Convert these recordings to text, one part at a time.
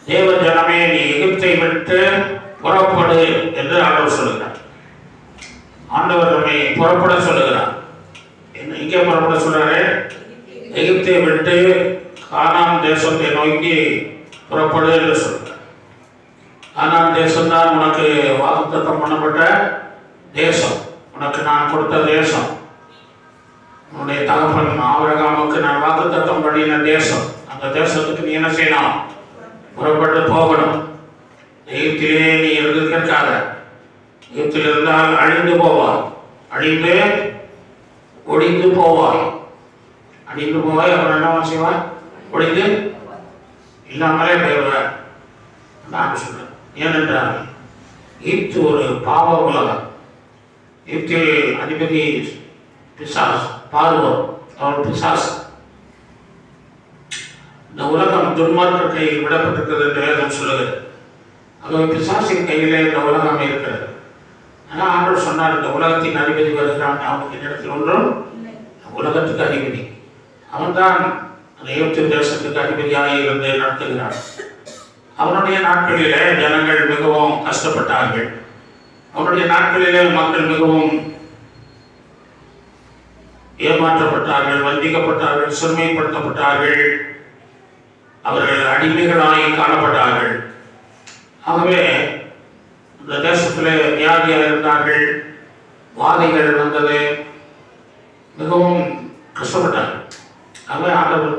தேவ ஜனமே நீ எகிப்தை விட்டு புறப்படு என்று ஆண்டவர் சொல்லுகிறார். ஆண்டவர் நம்மை புறப்பட சொல்லுகிறார். இங்கே புறப்பட சொல்றாரு, எகிப்தை விட்டு கானான் தேசத்தை நோக்கி புறப்படு என்று சொல்றார். கானான் தேசம்தான் உனக்கு வாக்குத்தத்தம் பண்ணப்பட்ட தேசம், உனக்கு நான் கொடுத்த தேசம், உன்னுடைய தகப்பன் ஆபிரகாமுக்கு நான் வாக்குத்தத்தம் பண்ணின தேசம். அந்த தேசத்துக்கு நீ என்ன செய்யணும்? புறப்பட்டு போகணும். எகிப்திலே நீ இருந்திருக்காத, எகிப்தில் இருந்தால் அழிந்து போவாய், அழிந்து ஒடிந்து போவாய், அழிந்து போவாய். அப்புறம் என்ன செய்வாய்? ஒடிந்து இல்லாமலே போயிடுவார் நான் சொல்றேன். ஏனென்றால் எகிப்து ஒரு பாவ உலகம். எகிப்தில் அதிபதி பிசாஸ், பார்வோன், அவன் பிசாஸ். இந்த உலகம் துன்மார்க்கர் கையில் விடப்பட்டிருக்கிறது என்று வேதம் சொல்லுகிறது. அது பிசாசின் கையிலே இந்த உலகம் இருக்கிறது. ஆனால் ஆண்டவர் சொன்னார், இந்த உலகத்தின் அதிபதி வருகிறான், அவனுக்கு இந்த இடத்தில் ஒன்றும் உலகத்துக்கு அதிபதி அவன்தான். அந்த எகிப்து தேசத்துக்கு அதிபதியாக இருந்து நடத்துகிறான். அவனுடைய நாட்களிலே ஜனங்கள் மிகவும் கஷ்டப்பட்டார்கள். அவனுடைய நாட்களிலே மக்கள் மிகவும் ஏமாற்றப்பட்டார்கள், வஞ்சிக்கப்பட்டார்கள், சிறுமைப்படுத்தப்பட்டார்கள், அவர்கள் அடிமைகளாகி காணப்பட்டார்கள். ஆகவே இந்த தேசத்தில் வியாதியாக இருந்தார்கள், வாதைகள் வந்தது, மிகவும் கஷ்டப்பட்டார்கள். ஆகவே ஆண்டவர்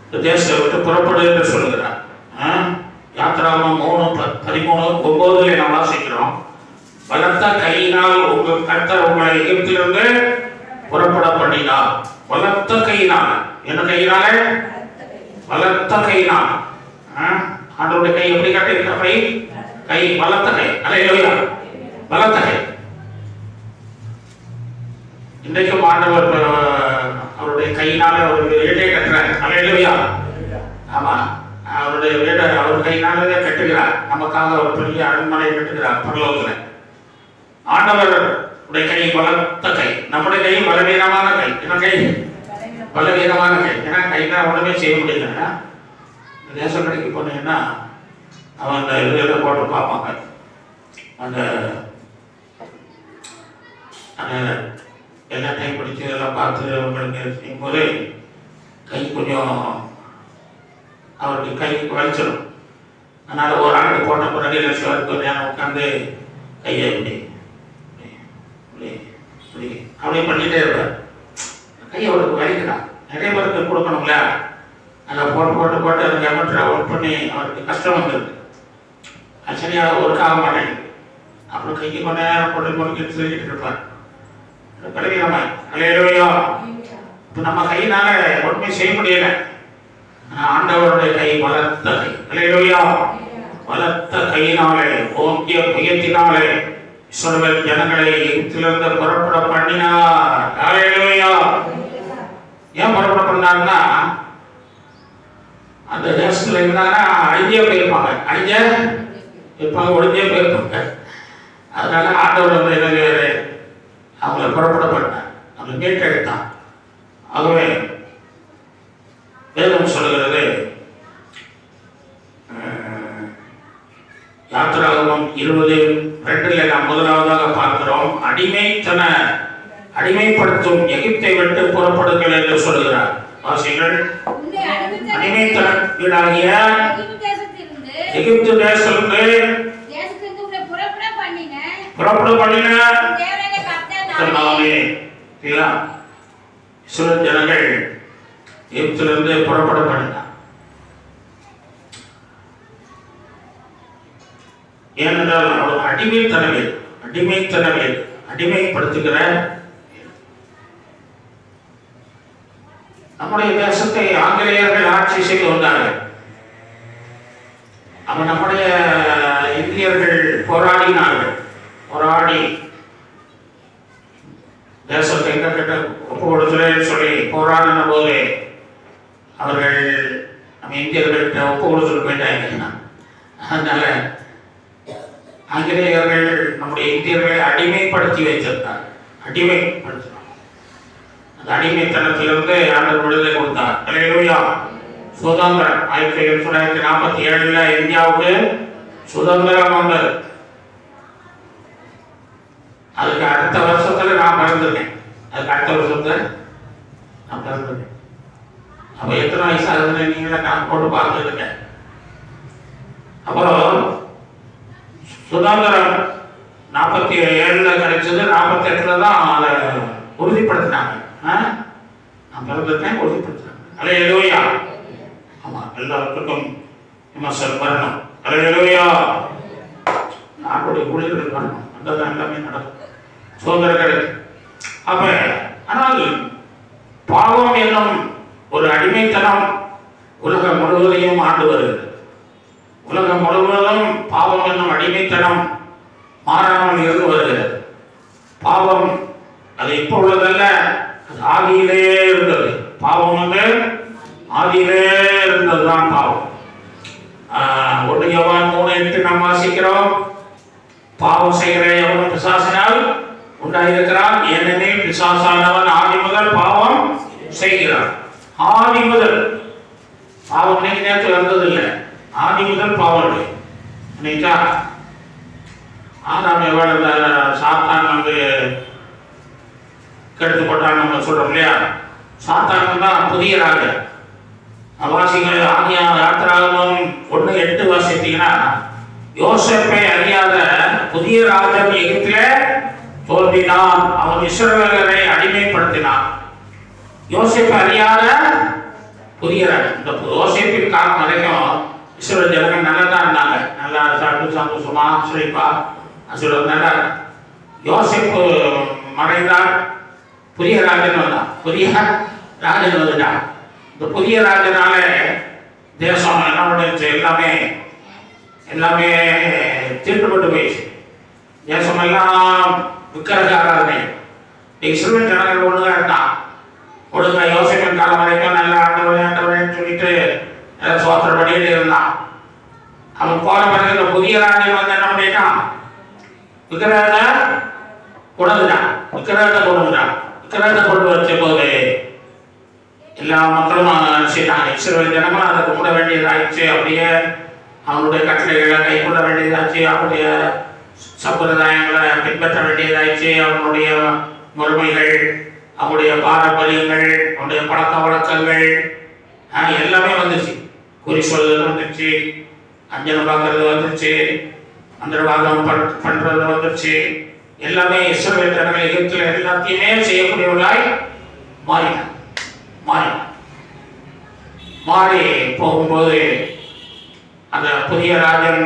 இந்த தேசத்தை விட்டு புறப்படு என்று சொல்லுகிறார். யாத்திராகமம் 3:13-9 நாம் வாசிக்கிறோம். பலத்த கையினால் உங்கள் கர்த்தர் உங்களை எகிப்திலிருந்து புறப்பட பண்ணினார். பலத்த கையினால், என்ன கையினால? பலத்த கையினால். ஆண்டவருடைய கை எப்படி காட்டியிருக்க? கை பலத்த கை. அல்லேலூயா, பலத்த கை. இன்றைக்கும் ஆண்டவர் அவருடைய கையினால அவருடைய வீட்டை கட்டுறார். அல்லேலூயா. ஆமா, அவருடைய வீட்டை அவர் கையினாலே கட்டுகிறார். நமக்காக ஒரு பெரிய அரண்மனை கட்டுகிறார் பரலோகத்தில். ஆண்டவர் உடைய கை பலத்த கை. நம்முடைய கை பலவீனமான கை. என்ன கை? பலவீனமான கை. ஏன்னா கைதான் ஒன்றுமே செய்ய முடியல. ரேஷன் கடைக்கு போனீங்கன்னா அவன் அந்த இதெல்லாம் போட்டு பார்ப்பாங்க. அந்த எல்லா டைம் பிடிச்சி இதெல்லாம் பார்த்து அவங்களுக்கு செய்யும்போது கை கொஞ்சம் அவருக்கு கைக்கு வலிச்சிடும். அதனால் ஒரு ஆண்டு போட்ட பிறகு என்ன செய்வார்? நேரம் உட்காந்து கையை இப்படி அப்படியே பண்ணிகிட்டே இருப்பார். கை அவருக்கு வலிக்கிறான். நிறைய பேருக்கு கொடுக்கணுங்களா? அதை போட்டு அதுக்கு எமர்ஜென்சியாக ஒர்க் பண்ணி அவருக்கு கஷ்டம் வந்துருக்கு. அது சரியாக ஒர்க் ஆக மாட்டேங்குது. அப்புறம் கைக்கு கொஞ்ச நேரம் போட்டு செஞ்சுட்டு இருப்பார். பலவீனமாய். அல்லேலூயா. இப்போ நம்ம கையினால ஒன்றுமே செய்ய முடியல. ஆண்டவருடைய கை பலத்த கை. அல்லேலூயா. பலத்த கையினாலே, ஓங்கிய புயத்தினாலே இஸ்ரவேல் ஜனங்களை எகிப்திலிருந்து புறப்பட பண்ணினார். அல்லேலூயா. ஏன் புறப்பட பண்ணார்னா, அந்த தேசத்தில் இருந்தாங்கன்னா அழிஞ்சே போயிருப்பாங்க. ஒழிஞ்சே போயிருப்பாங்க. அதனால ஆண்டவர் என்ன அவங்களை புறப்பட பண்ணார், அவங்களை மீட்டெடுத்தான். ஆகவே வேதம் சொல்லுகிறது, யாத்திராகமம் 20:2 நாம் முதலாவதாக பார்க்கிறோம். அடிமைப்படுத்தும் எகிப்தை விட்டு புறப்படுங்கள் என்று சொல்கிறார். வாசிகள். அடிமைத்தன வீடாகிய எகிப்து தேசத்திலிருந்து புறப்பட பண்ணின இஸ்ரவேல் ஜனங்கள் எகிப்திலிருந்து புறப்பட பண்ணினார். ஏனென்றால் அவர் அடிமைப்படுத்துகிற நம்முடைய தேசத்தை ஆங்கிலேயர்கள் ஆட்சி செய்து வந்தார்கள். அவன் நம்முடைய இந்தியர்கள் போராடினார்கள். போராடி தேசத்தை எங்க கிட்ட ஒப்பு கொடுத்துறேன்னு சொல்லி போராடின போது அவர்கள் நம்ம இந்தியர்கள்ட்ட ஒப்பு கொடுத்துட்டு போயிட்டாங்க. அதனால ஆங்கிலேயர்கள் நம்முடைய இந்தியர்களை அடிமைப்படுத்தி வைத்திருந்தார். அடிமைப்படுத்தினார். அந்த அடிமைத்தனத்திலிருந்து ஆண்டவர் விடுதலை கொடுத்தார். அல்லேலூயா. சுதந்திரம் 1947 இந்தியாவுக்கு சுதந்திரம் வந்தது. அதுக்கு அடுத்த வருஷத்துல நான் பிறந்திருக்கேன். அதுக்கு அடுத்த வருஷத்துல நான் பிறந்திருக்கேன். அப்ப எத்தனை வயசு ஆகுதுன்னு நீங்களே கணக்கு போட்டு பார்த்துருக்கேன். அப்புறம் சுதந்திரம் 47 கிடைச்சது. 48 தான் அதை உறுதிப்படுத்தினாங்க. நான் பிறந்திருக்கேன், உறுதிப்படுத்தினாங்க. அல்லேலூயா. ஆமா, எல்லாத்துக்கும் விமர்சனம் வரணும். அல்லேலூயா. நாட்டுடைய ஊழியர்கள் வரணும். அங்கதான் எல்லாமே நடக்கும். சுதந்திரம் கிடைக்கும். அப்ப ஆனால் பாவம் என்னும் ஒரு அடிமைத்தனம் உலகம் முழுவதையும் ஆண்டு வருகிறது. உலகம் முழுவதும் பாவம் என்னும் அடிமைத்தனம் மாறாமல் இருந்து வருகிறது. பாவம் அது இப்போ உள்ளதல்ல, அது ஆதியிலே இருந்தது. பாவம் வந்து ஆதியிலே இருந்ததுதான் பாவம். 1 யோவான் 3:8 நாம் வாசிக்கிறோம். பாவம் செய்கிற எவனும் பிசாசினால் உண்டாயிருக்கிறான், ஏனெனில் பிசாசானவன் ஆதி முதல் பாவம் செய்கிறான். ஆதி முதல் பாவம் இன்னைக்கு நேற்று வந்ததில்லை. ஆதி முதல் பாவம் நினைச்சா ஆதாம் எவ்வளவு சாத்தான் வந்து கெடுத்து போட்டான்னு நம்ம சொல்றோம் இல்லையா? சாத்தான் தான் புதிய ராஜா. வாசிகள் ஆகிய யாத்திராகமம் 1:8 வாசித்தீங்கன்னா, யோசேப்பை அறியாத புதிய ராஜன் எகிப்திலே தோன்றினான், அவன் இஸ்ரவேலரை அடிமைப்படுத்தினான். யோசேப்பை அறியாத புதிய ராஜன். இந்த யோசேப்பின் காலம் வரைக்கும் இஸ்ரவேல் ஜனங்கள் நல்லா தான் இருந்தாங்க. நல்லா சாப்பிட்டு சந்தோஷமா சிரிப்பா நல்லா. யோசேப்பு மறைந்தார், புதிய ராஜன் வந்தான். புதிய ராஜன் வந்துட்டான். இந்த புதிய ராஜனால தேசம் என்ன பண்ணுச்சு? எல்லாமே தீட்டுப்பட்டு போயிடுச்சு. தேசம் எல்லாம் விக்கிரக ஆராதனை. இஸ்ரவேல் ஜனங்கள் ஒழுங்கா இருந்தான். ஒழுங்கா யோசேப்பின் காலம் வரைக்கும் நல்லா ஆண்டவரேன்னு சொல்லிட்டு சோத்திரம் பண்ணிட்டு இருந்தான். அவன் போன பிறகு இந்த புதிய ராஜன் வந்து என்ன பண்ணிட்டான்? விக்கிரகத்தை கொண்டு வச்ச போது எல்லா மக்களும் செய்தாங்க. இஸ்ரவேல் ஜனங்களும் அதை கும்பிட வேண்டியதாச்சு. அப்படியே அவனுடைய கட்டளைகளை கைக்கொள்ள வேண்டியதாச்சு. அவனுடைய சம்பிரதாயங்களை பின்பற்ற வேண்டியதாச்சு. அவனுடைய முறைமைகள், அவனுடைய பாரம்பரியங்கள், அவனுடைய பழக்க வழக்கங்கள் எல்லாமே வந்துச்சு. குறி சொல்றது வந்துச்சு, அஞ்சனம் பார்க்கறது வந்துருச்சு, மந்திரவாதம் பண்றது வந்துருச்சு. எல்லாமே இஸ்ரவேல் ஜனங்கள் எகிப்தில் எல்லாத்தையுமே செய்யக்கூடியவர்களாய் மாறி போகும்போது அந்த புதிய ராஜன்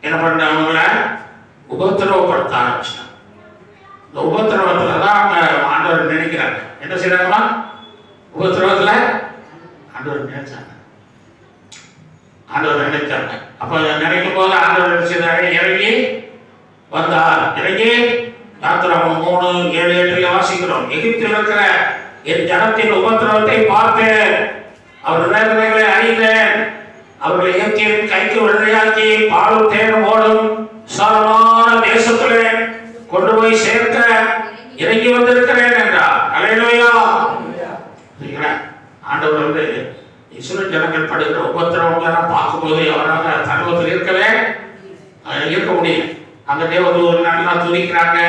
என்ன பண்ண, அவங்கள உபத்திரவப்படுத்த ஆரம்பிச்சான். இந்த உபத்திரவத்துல தான் அவங்க ஆண்டவர் நினைக்கிறாங்க. என்ன செய்யறாங்களா? உபத்திரவத்துல ஆண்டவர் நினைச்சாங்க. அப்ப நினைக்கும் போது ஆண்டவர் செய்தாரு, இறங்கி வந்தார். இறங்கி யாத்திராகமம் 3:7-8 வாசிக்கிறோம். எகிப்தில் இருக்கிற என் ஜனத்தின் உபத்திரவத்தை பார்த்து அவர் வேதனைகளை அறிந்தேன். அவர்களை எகிப்தியரின் கைக்கு விடுதலையாக்கி பாலும் தேனும் ஓடும் விசாலமான தேசத்திலே கொண்டு போய் சேர்க்க இறங்கி வந்திருக்கிறேன் என்றார். அல்லேலூயா. ஆண்டவர் வந்து இஸ்ரவேல் ஜனங்கள் படுகிற உபத்திரவங்களை பார்க்கும்போது அவராக தர்மத்தில் இருக்க முடியல. அங்க தேவதூர் நல்லா துதிக்கிறாங்க,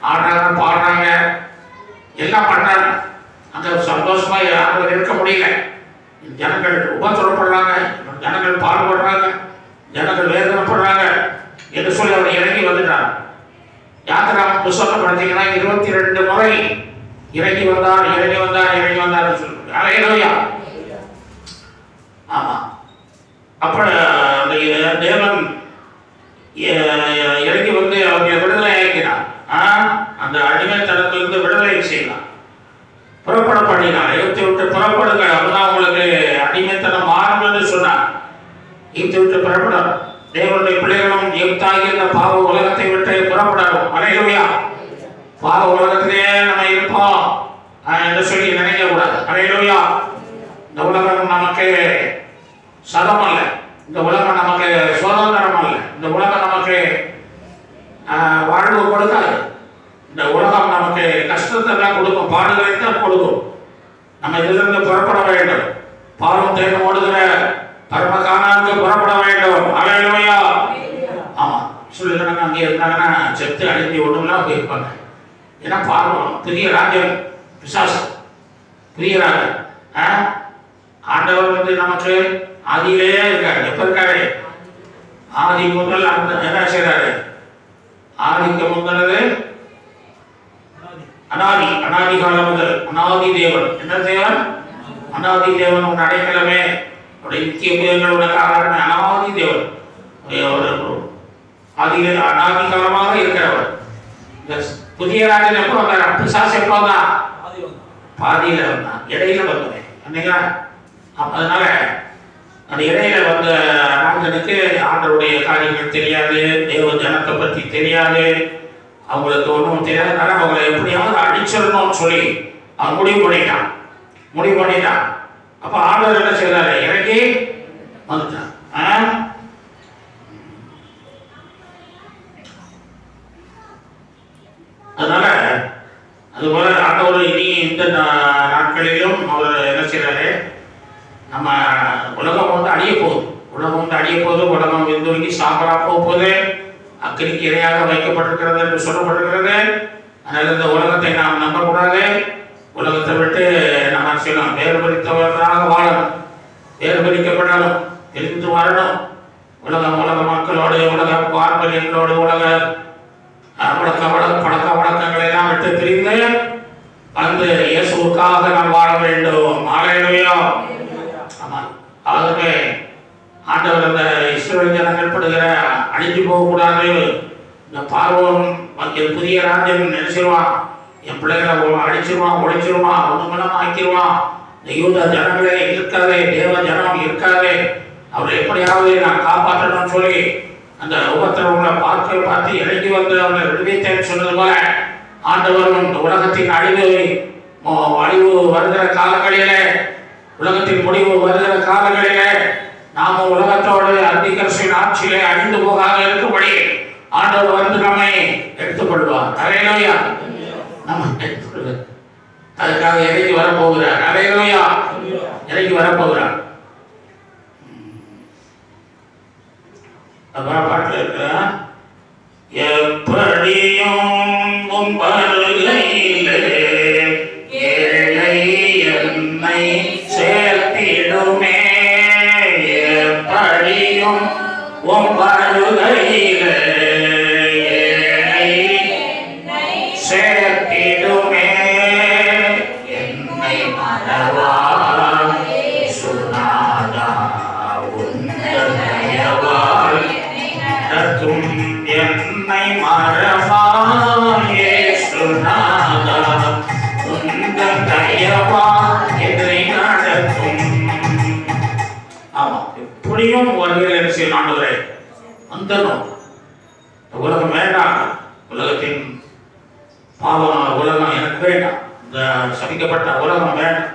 ஆடுறாங்க, பாடுறாங்க, எல்லாம் பண்றாங்க. அங்க சந்தோஷமா யாரும் இருக்க முடியல. ஜனங்கள் உபத்திரப்படுறாங்க, ஜனங்கள் பாடுபடுறாங்க, ஜனங்கள் வேதனைப்படுறாங்க என்று சொல்லி அவர் இறங்கி வந்துட்டார். யாத்திராகமம் புத்தகம் படிச்சீங்கன்னா 22 முறை இறங்கி வந்தார் சொல்லுங்க. அல்லேலூயா. ஆமா. அப்ப தேவன் இறங்கி வந்து அவங்க விடுதலை ஆக்கிறார். அந்த அடிமைத்தனத்திலிருந்து விடுதலை செய்யலாம், புறப்பட பண்ணினார். எகிப்தை விட்டு புறப்படுங்க, அப்பதான் உங்களுக்கு அடிமைத்தனம் மாறும் என்று சொன்னார். எகிப்தை விட்டு புறப்பட தேவனுடைய பிள்ளைகளும் எகிப்தாகி இந்த பாவ உலகத்தை விட்டு புறப்படணும். அல்லேலூயா. பாவ உலகத்திலே நம்ம இருப்போம் என்று சொல்லி நினைக்க கூடாது. அல்லேலூயா. இந்த உலகம் நமக்கு சதம் அல்ல, இந்த உலகம் நமக்கு சுதந்திரம் அல்ல, இந்த உலகம் நமக்கு வாழ்வு கொடுக்காது. இந்த உலகம் நமக்கு கஷ்டத்தை தான் கொடுக்கும், பாடுகளை தான் கொடுக்கும். நம்ம இதிலிருந்து புறப்பட வேண்டும். பாவ யுத்தத்துக்கு புறப்பட வேண்டும். அல்லேலூயா. ஆமா, சொல்லுங்க. அங்கே இருந்தாங்கன்னா செத்து அழிஞ்சு ஒண்ணுலாம் போயிருப்பாங்க. ஏன்னா பார்வோன் பெரிய ராஜன், பிசாசு பெரிய ராஜன். ஆண்டவர் வந்து நமக்கு ஆதியிலேயே இருக்காரு. எப்ப இருக்காரு? ஆதி முதல் அந்த என்ன செய்யறாரு? ஆதிக்கு முந்தினது அனாதி, அனாதி காலம் முதல் அனாதி தேவன். என்ன தேவன்? அனாதி தேவன். உன் அடைக்கலமே, உடைய நித்திய புயங்கள் உனக்கு ஆதாரமே. அனாதி தேவன், அனாதி காலமாக இருக்கிறவர். இந்த புதிய ராஜன் எப்போ வந்தார்? பிசாசு எப்போ வந்தான்? பாதியில வந்தான், இடையில வந்தவன். அன்னைங்களா? அதனால அந்த இடையில வந்த ராஜனுக்கு ஆண்டருடைய காரியங்கள் தெரியாது, தேவ ஜனத்தை பற்றி தெரியாது, அவங்களுக்கு ஒன்றும் தெரியாதனால அவங்களை எப்படியாவது அடிச்சிடணும்னு சொல்லி அவன் முடிவு பண்ணிட்டான். அப்ப ஆண்டவர் என்ன செய்யறாரு? இறங்கி வந்துட்டான். அதனால அதுபோல ஆண்டவர் இனி இந்த நாட்களிலும் அவர் என்ன செய்யறாரு? நம்ம உலகம் வந்து அழிய போகுது. உலகம் வெந்துருகி சாம்பலா போகுது, அக்கினிக்கு இரையாக வைக்கப்பட்டிருக்கிறது என்று சொல்லப்பட்டிருக்கிறது. அதனால இந்த உலகத்தை நாம் நம்பக்கூடாது. உலகத்தை விட்டு நம்ம செய்யணும், வேறுபடுத்தவர்களாக வாழணும், வேறுபடுத்தப்படணும், தெரிந்து வரணும். உலக மக்களோடு, உலக பாரம்பரியங்களோடு, உலக பழக்க வழக்கங்களை எல்லாம் விட்டு பிரிந்து வந்து இயேசுவுக்காக நாம் வாழ வேண்டும். அல்லேலூயா. ஆமா, ஆகவே ஆண்டவர் அந்த இஸ்ரவேல் ஜனங்கள் படுகிற அழிஞ்சு போகக்கூடாது. இந்த பார்வோன் என் புதிய ராஜன் நினைச்சிருவான், என் பிள்ளைகளை அடிச்சிருவான், ஒழிச்சிருவான், ஒண்ணுமலம் ஆக்கிடுவான். இந்த யூத ஜனங்களே இருக்காதே, தேவ ஜனம் இருக்காதே, அவரை எப்படியாவது நான் காப்பாற்றணும்னு சொல்லி அந்த உபத்திரவங்களை பார்த்து இறங்கி வந்து அவங்களை விடுவித்தேன்னு சொன்னது போல ஆண்டவரும் இந்த உலகத்தின் அழிவு வருகிற காலங்களிலே, உலகத்தின் முடிவு வருகிற காலங்களிலே நாம உலகத்தோடு அந்திகிறிஸ்துவின் ஆட்சியிலே அழிந்து போகாத இருக்கும்படி ஆண்டவர் வந்து நம்மை எடுத்துக்கொள்வார். அல்லேலூயா. நம்ம எடுத்துக்கொள்வார். அதுக்காக இறங்கி வரப்போகிறார். அல்லேலூயா. இறங்கி வரப்போகிறார். பாட்டில் இருக்கிற எப்படியும் உம் வருகையிலே ஏழை என்னை சேர்த்திடுமே, எப்படியும் உம் வருகையிலே ஏழை சேர்த்திடுமே, என்னை மறவாய் சுனாதா உந்தன் தயவால் நடத்தும், என்னை மறவாய் இயேசுநாதா உந்தன் தயவால் என்னை நடத்தும். ஆமா, எப்படியும் வருகையில் என்ன செய்யணும்? ஆண்டவரே வந்துடணும். உலகம் வேண்டாம், உலகத்தின் பாவம் உலகம் எனக்கு வேண்டாம், இந்த சபிக்கப்பட்ட உலகம் வேண்டாம்.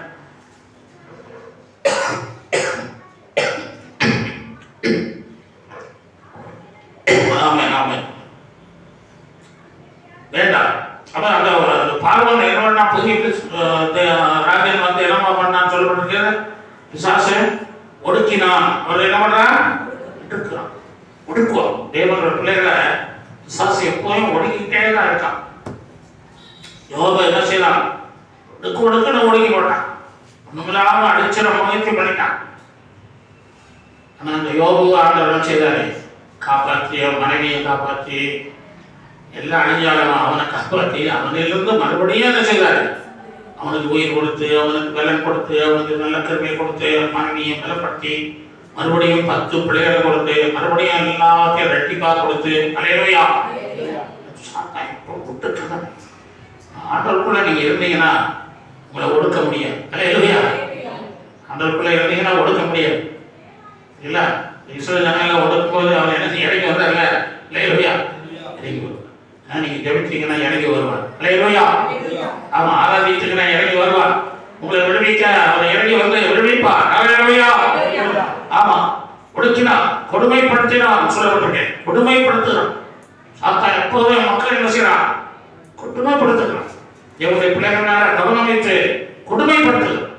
வேண்டாம். அப்ப அந்த பார்வன் என்ன புதிய ராஜன் வந்து என்ன பண்ணான்னு சொல்லப்பட்டிருக்கிறது? பிசாசு ஒடுக்கினான். அவர் என்ன பண்றான்? ஒடுக்குவான். தேவனோட பிள்ளைகளை பிசாசு எப்போதும் ஒடுக்கிட்டே தான் இருக்கான். யோபு என்ன செய்யலாம்? ஒடுக்குன்னு ஒடுக்கி போட்டான், ஒண்ணுமில்லாம அடிச்சிட முயற்சி பண்ணிட்டான். ஆனா அந்த யோபு ஆண்டவர் செய்தாரு, காப்பாற்றி மனைவியை காப்பாற்றி எல்லாம் அழிஞ்சாலும் அவனை காப்பாற்றி அவனிலிருந்து மறுபடியும் என்ன செய்தாரு? அவனுக்கு உயிர் கொடுத்து, அவனுக்கு பலன் கொடுத்து, அவனுக்கு நல்ல கருமையை கொடுத்து, மனைவியை பலப்படுத்தி, மறுபடியும் 10 பிள்ளைகளை கொடுத்து, மறுபடியும் எல்லாத்தையும் ரெட்டிப்பாக கொடுத்து. அல்லேலூயா. ஆண்டவருக்குள்ள நீங்க இருந்தீங்கன்னா உங்களை ஒடுக்க முடியாது. அல்லேலூயா. ஆண்டவருக்குள்ள இருந்தீங்கன்னா ஒடுக்க முடியாது. இல்ல இஸ்ரவேல் ஜனங்களை ஒடுக்கும் போது அவன் என்ன செய்ய இறங்கி வந்தார்ல? அல்லேலூயா. இறங்கி வருவார். நீங்க ஜெபிச்சீங்கன்னா இறங்கி வருவார். அல்லேலூயா. ஆமா, ஆராதிச்சீங்கன்னா இறங்கி வருவார். உங்களை விடுவிக்க அவர் இறங்கி வந்து விடுவிப்பார். அல்லேலூயா. ஆமா, ஒடுக்கினா கொடுமைப்படுத்தினான் சொல்லப்பட்டிருக்கேன். கொடுமைப்படுத்துகிறான் சாத்தான். எப்போதும் மக்கள் என்ன செய்யறான்? கொடுமைப்படுத்துகிறான். இவருடைய பிள்ளைகளால கவனம் வைத்து கொடுமைப்படுத்துகிறான்.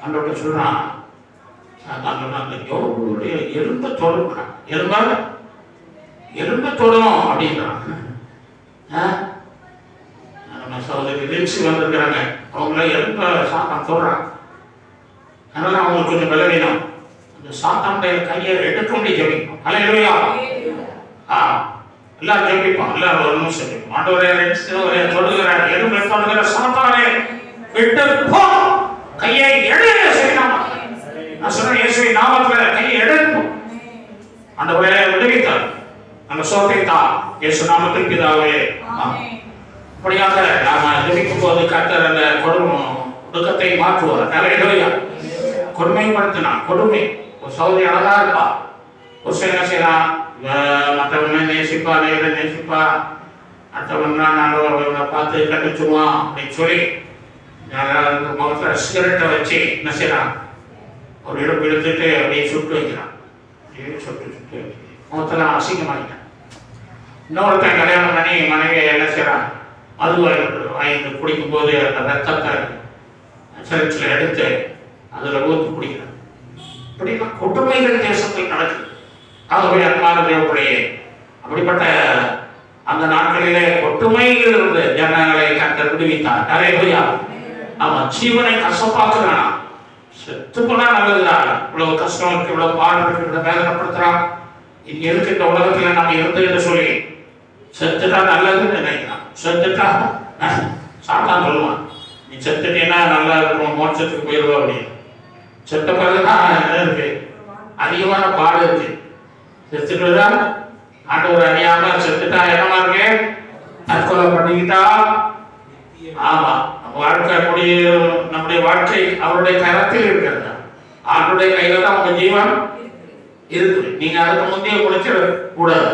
ஆண்டவர்கிட்ட சொல்றான், எலும்ப தொடுக்கிறான், எலும்ப தொடணும் அப்படின்றான். நம்ம சகோதரி லின்சி வந்திருக்கிறாங்க, அவங்கள எலும்ப சாத்தான் தொடுறான். அதனால அவங்களுக்கு கொஞ்சம் பலவீனம். அந்த சாத்தானுடைய கையை எடுக்க முடியும் ஜெபிப்போம். அல்லேலூயா. எல்லாரும் ஜெபிப்போம், எல்லாரும் ஒரு நிமிஷம் ஜெபிப்போம். ஆண்டவரே ஒரே தொடுகிறார், எலும்பை தொடுகிற சாத்தானே விட்டு போ, கையை எடுக்க செய்யலாம். நான் சொன்ன இயேசுவின் நாமத்தில் கையை எடுப்போம். ஆண்டவரே விடுவித்தார், அந்த சோத்தைத்தான் இயேசு நாமத்தில் பிதாவே. அப்படியாக நாம ஜெபிக்கும் போது கர்த்தர் அந்த ஒடுக்கத்தை மாற்றுவார். அல்லேலூயா. கொடுமைப்படுத்தினான், கொடுமை. ஒரு சகோதரி அழகா இருப்பா, ஒரு சில என்ன செய்யலாம், மற்றவங்க நேசிப்பா, நேசிப்பா, மற்றவங்கலாம் நல்ல பார்த்து கண்டுச்சுருவான் அப்படின்னு சொல்லி முகத்தில் சிகரெட்டை வச்சு என்ன செய்யலாம், ஒரு இடம் இழுத்துட்டு அப்படியே சுட்டு வைக்கிறான். சுட்டு முகத்தில் அசிங்கமாகிட்டான். இன்னொருத்தன் கல்யாணம் பண்ணி மனைவியை என்ன செய்யறான், மது வாங்கி குடிக்கும் போது அந்த ரத்தத்தை சர்ச்சில் எடுத்து அதில் ஊற்றி குடிக்கிறான். இப்படிலாம் கொடுமைகள் தேசத்தில் நடக்குது. ஆகவே அன்பான தேவனுடைய அப்படிப்பட்ட அந்த நாட்களிலே கொடுமைகள் இருந்து ஜனங்களை கர்த்தர் விடுவித்தார். அல்லேலூயா. அவன் ஜீவனை கசப்பாக்குறானா, செத்து போனா நல்லதுதான். இவ்வளவு கஷ்டம் இருக்கு, இவ்வளவு பாடம் இருக்கு, இவ்வளவு வேதனைப்படுத்துறான், இங்க இருக்கு இந்த உலகத்துல நம்ம இருந்து என்று சொல்லி செத்துட்டா நல்லதுன்னு நினைக்கிறான். செத்துட்டா சாத்தான் சொல்லுவான், நீ செத்துட்டேன்னா நல்லா இருக்கும், மோட்சத்துக்கு போயிடுவா அப்படின்னு. செத்த பிறகுதான் என்ன இருக்கு, அதிகமான பாடு இருக்கு. செத்துட்டுதான் ஆண்டவர் அறியாம செத்துட்டா என்னமா இருக்கு, தற்கொலை பண்ணிக்கிட்டா. ஆமா, நம்முடைய வாழ்க்கை அவருடைய கரத்தில் இருக்கிறது. ஆண்டுடைய கையில தான் உங்க ஜீவன் இருக்கு. நீங்க அதுக்கு முந்தைய முடிச்சிட கூடாது.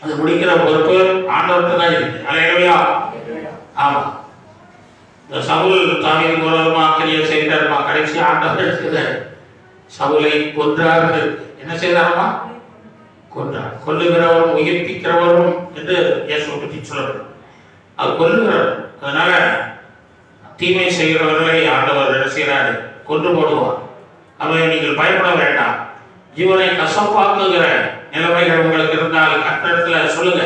அது முடிக்கிற பொறுப்பு ஆண்டவருக்கு தான் இருக்கு. அல்லேலூயா. ஆமா, இந்த சவுல் தாவீது விரோதமா கிரியை செய்தாருமா, கடைசி ஆண்டவர் எடுத்துக்கிறார், சவுலை கொன்றார். என்ன செய்தாரமா, கொன்றார். கொல்லுகிறவரும் உயிர்ப்பிக்கிறவரும் என்று இயேசுவை பற்றி சொல்லப்படும். அது கொல்லுகிறார். அதனால தீமை செய்கிறவர்களை ஆண்டவர் என்ன செய்கிறாரு, கொன்று போடுவார். அவை நீங்கள் பயப்பட வேண்டாம். ஜீவனை கசப்பாக்குகிற நிலைமைகள் உங்களுக்கு இருந்தால் கர்த்தரிடத்தில் சொல்லுங்க,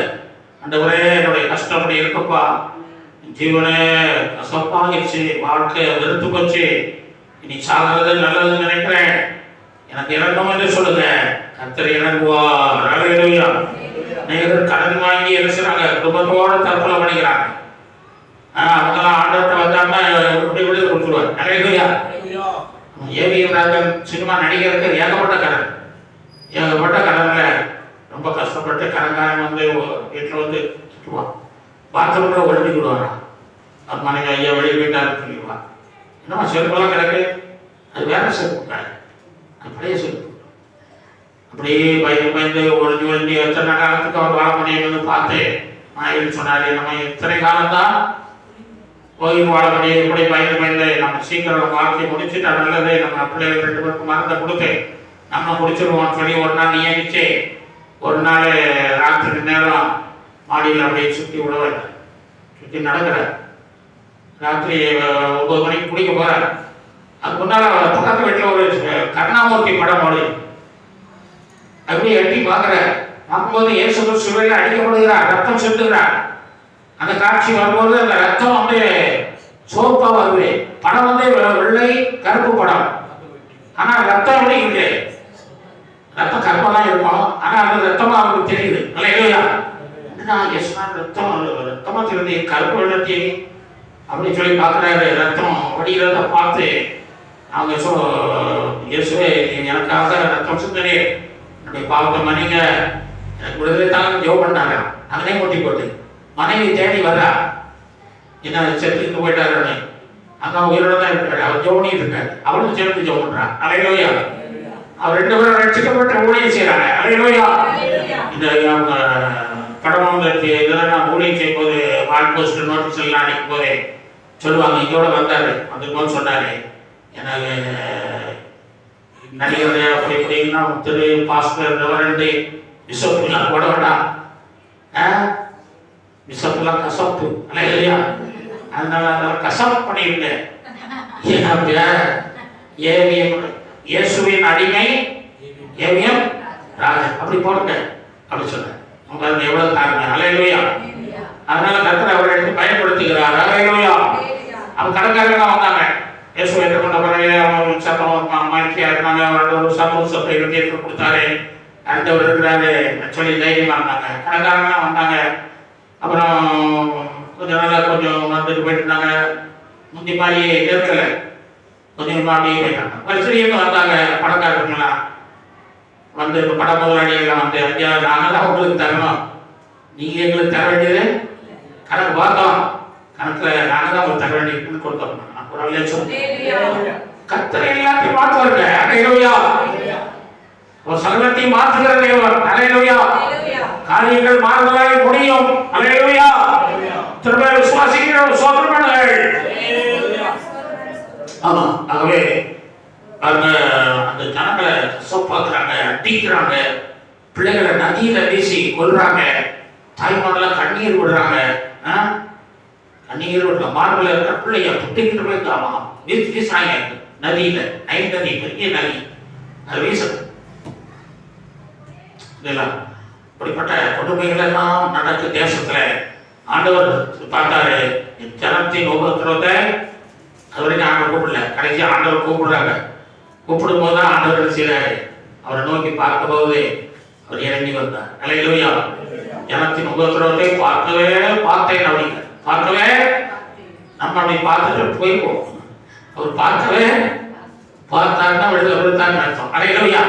ஆண்டவரே என்னுடைய கஷ்டம் அப்படி இருக்கப்பா, ஜீவனே கசப்பாகிடுச்சு, வாழ்க்கை வெறுத்து போச்சு, இனி சாகிறது நல்லதுன்னு நினைக்கிறேன், எனக்கு இறங்கும் என்று சொல்லுங்க. கர்த்தர் இறங்குவார். அல்லேலூயா. அநேகர் கடன் வாங்கி என்ன செய்றாங்க, குடும்பத்தோட தற்கொலை பண்ணிக்கிறாங்க. அவங்கெல்லாம் ஆண்டவர்கிட்ட வந்தாங்கன்னா இப்படி இப்படி கொடுத்துருவார். அல்லேலூயா. ஏவிஎம் ராஜன் சினிமா நடிகருக்கு ஏகப்பட்ட கடன்ல ரொம்ப கஷ்டப்பட்டு கடன்காரன் வந்து வீட்டில் வந்து திட்டுவான், பாத்ரூம்ல ஒழுங்கி விடுவாரான். அது மனைவி ஐயா வெளியே வீட்டாரு சொல்லிடுவான், என்னமா செருப்பெல்லாம் கிடக்கு, அது வேற செருப்பு, அது பழைய செருப்பு. அப்படியே பயந்து ஒழிஞ்சு எத்தனை காலத்துக்கு அவர் வாழ முடியும்னு பார்த்து நாயகன் சொன்னாரு, நம்ம எத்தனை காலம்தான் கோயில் வாழ முடியும், இப்படி பயந்து நம்ம சீக்கிரம் வாழ்க்கை முடிச்சுட்டா நல்லது, நம்ம பிள்ளைகள் 2 பேருக்கு மறந்த கொடுத்து நம்ம முடிச்சிருவோம் சொல்லி ஒரு நாள் நியமிச்சு ஒரு நாள் ராத்திரி நேரம் மாடியில் அப்படியே சுற்றி விடுவார், சுற்றி நடக்கிற ராத்திரி 9 மணிக்கு குடிக்க போறார். அதுக்கு முன்னால் பக்கத்து வீட்டில் ஒரு கருணாமூர்த்தி படம் ஓடி அப்படியே எட்டி பார்க்குற, பார்க்கும்போது இயேசு சிலுவையில் அடிக்கப்படுகிறார், ரத்தம் செலுத்துகிறார். அந்த காட்சி வரும்போது அந்த ரத்தம் வந்து சோப்பா வருது. படம் வந்து வெள்ளை கருப்பு படம், ஆனா ரத்தம் எப்படி இல்லை, ரத்தம் கருப்பா தான் இருக்கும், ஆனா அது ரத்தமா அவருக்கு தெரியுது. அல்லேலூயா. ரத்தமா தெரியுது, கருப்பு வெள்ளத்தி அப்படின்னு சொல்லி பார்க்குறாரு. ரத்தம் வடிகிறத பார்த்து அவங்க இயேசுவே எனக்காக ரத்தம் சிந்தனே, என்னுடைய பாவத்தை மன்னிங்க, எனக்கு விடுதலை தாங்க ஜெபம் பண்ணாங்க. அதனே மூட்டி போட்டு மனைவி தேடி வரா, என்ன செத்துட்டு போயிட்டாருன்னு. அங்கே உயிரோட தான் இருக்காரு, அவர் ஜெபம் பண்ணிட்டு இருக்காரு, அவளும் சேர்ந்து ஜெபம் பண்றான். அல்லேலூயா. அவர் 2 பேரும் ரட்சிக்கப்பட்ட ஊழியம் செய்யறாங்க. அல்லேலூயா. இந்த அவங்க கடவுள் இதெல்லாம் ஊழியம் செய்யும் போது வால் போஸ்ட் நோட்டீஸ் எல்லாம் அடிக்கும் போதே சொல்லுவாங்க, இதோட வந்தாரு, வந்துருக்கோன்னு சொன்னாரு, எனக்கு நடிகர் அப்படி இப்படின்னா திரு பாஸ்டர் ரெவரண்டு பிஷப்லாம் போட வேண்டாம், பிஷப்லாம் கசப்பு. அல்லேலூயா. அதனால கசப்பு பண்ணிருங்க. இயேசுவின் அடிமை ஏவியம் ராஜன். அப்படி போடுங்க அப்படி சொன்ன உங்களுக்கு எவ்வளவு தாருங்க. அல்லேலூயா. அதனால கர்த்தர் அவரை எடுத்து பயன்படுத்துகிறார். அல்லேலூயா. அவங்க கடைக்காரங்க வந்தாங்க. இயேசு ஏற்றுக்கொண்ட பிறகு அவங்க சத்தம் மகிழ்ச்சியா இருந்தாங்க. அவரோட சந்தோஷத்தை இருதயத்தை கொடுத்தாரு. அடுத்தவர் இருக்கிறாரு சொல்லி தைரியமா இருந்தாங்க. கடைக்காரங்களாம் வந்தாங்க. அப்புறம் கொஞ்சம் நாளாக கொஞ்சம் வந்துட்டு போயிட்டு இருந்தாங்க. முந்தி மாதிரி இருக்கல, கொஞ்சம் அப்படியே போயிட்டாங்க. பரிசுன்னு வந்தாங்க பணக்காரங்களாம் வந்து இப்போ பட முதலாளிகள்லாம் வந்து ஐயா நாங்கள் தான் உங்களுக்கு தரணும், நீங்கள் எங்களுக்கு தர வேண்டியது கணக்கு பார்த்தோம், கணக்கில் நாங்கள் தான் உங்களுக்கு தர வேண்டியதுன்னு கொடுத்தோம். ஒரு அல்ல சொல்லி கர்த்தர் எல்லாத்தையும் மாற்றுவாருங்க. அல்லேலூயா. ஒரு சகலத்தையும் மாற்றுகிற தேவன். அல்லேலூயா. காரியங்கள் மாறுதலாய் முடியும். அல்லேலூயா. திரும்ப விசுவாசிக்கிற சோதரர்கள். ஆமா. ஆகவே அந்த ஜனங்களை சோப்பாக்குறாங்க, அடிக்கிறாங்க, பிள்ளைகளை நதியில வீசி கொல்றாங்க, தாய்மாரெல்லாம் கண்ணீர் விடுறாங்க. கண்ணீர் விடுற மார்பில் இருக்கிற பிள்ளைய புட்டிக்கிட்டு போய் ஆமா வீசுறாங்க நதியில. நைல் நதி பெரிய நதி, அது வீசணும். இதெல்லாம் இப்படிப்பட்ட கொடுமைகள் எல்லாம் நடக்கு தேசத்துல. ஆண்டவர் பார்த்தாரு ஜனத்தின் உபத்திரவத்தை. அது வரைக்கும் ஆண்டவர் கூப்பிடல, கடைசி ஆண்டவர் கூப்பிடுறாங்க. கூப்பிடும் போது தான் ஆண்டவர் செய்யறாரு. அவரை நோக்கி பார்க்கும் போது அவர் இறங்கி வந்தார். அல்லேலூயா. ஜனத்தின் உபத்திரவத்தை பார்த்தேன் அப்படிங்க. பார்க்கவே நம்ம அப்படி பார்த்துட்டு போயிருப்போம். அவர் பார்க்கவே பார்த்தாருன்னா விழுத்தாருன்னு அர்த்தம். அல்லேலூயா.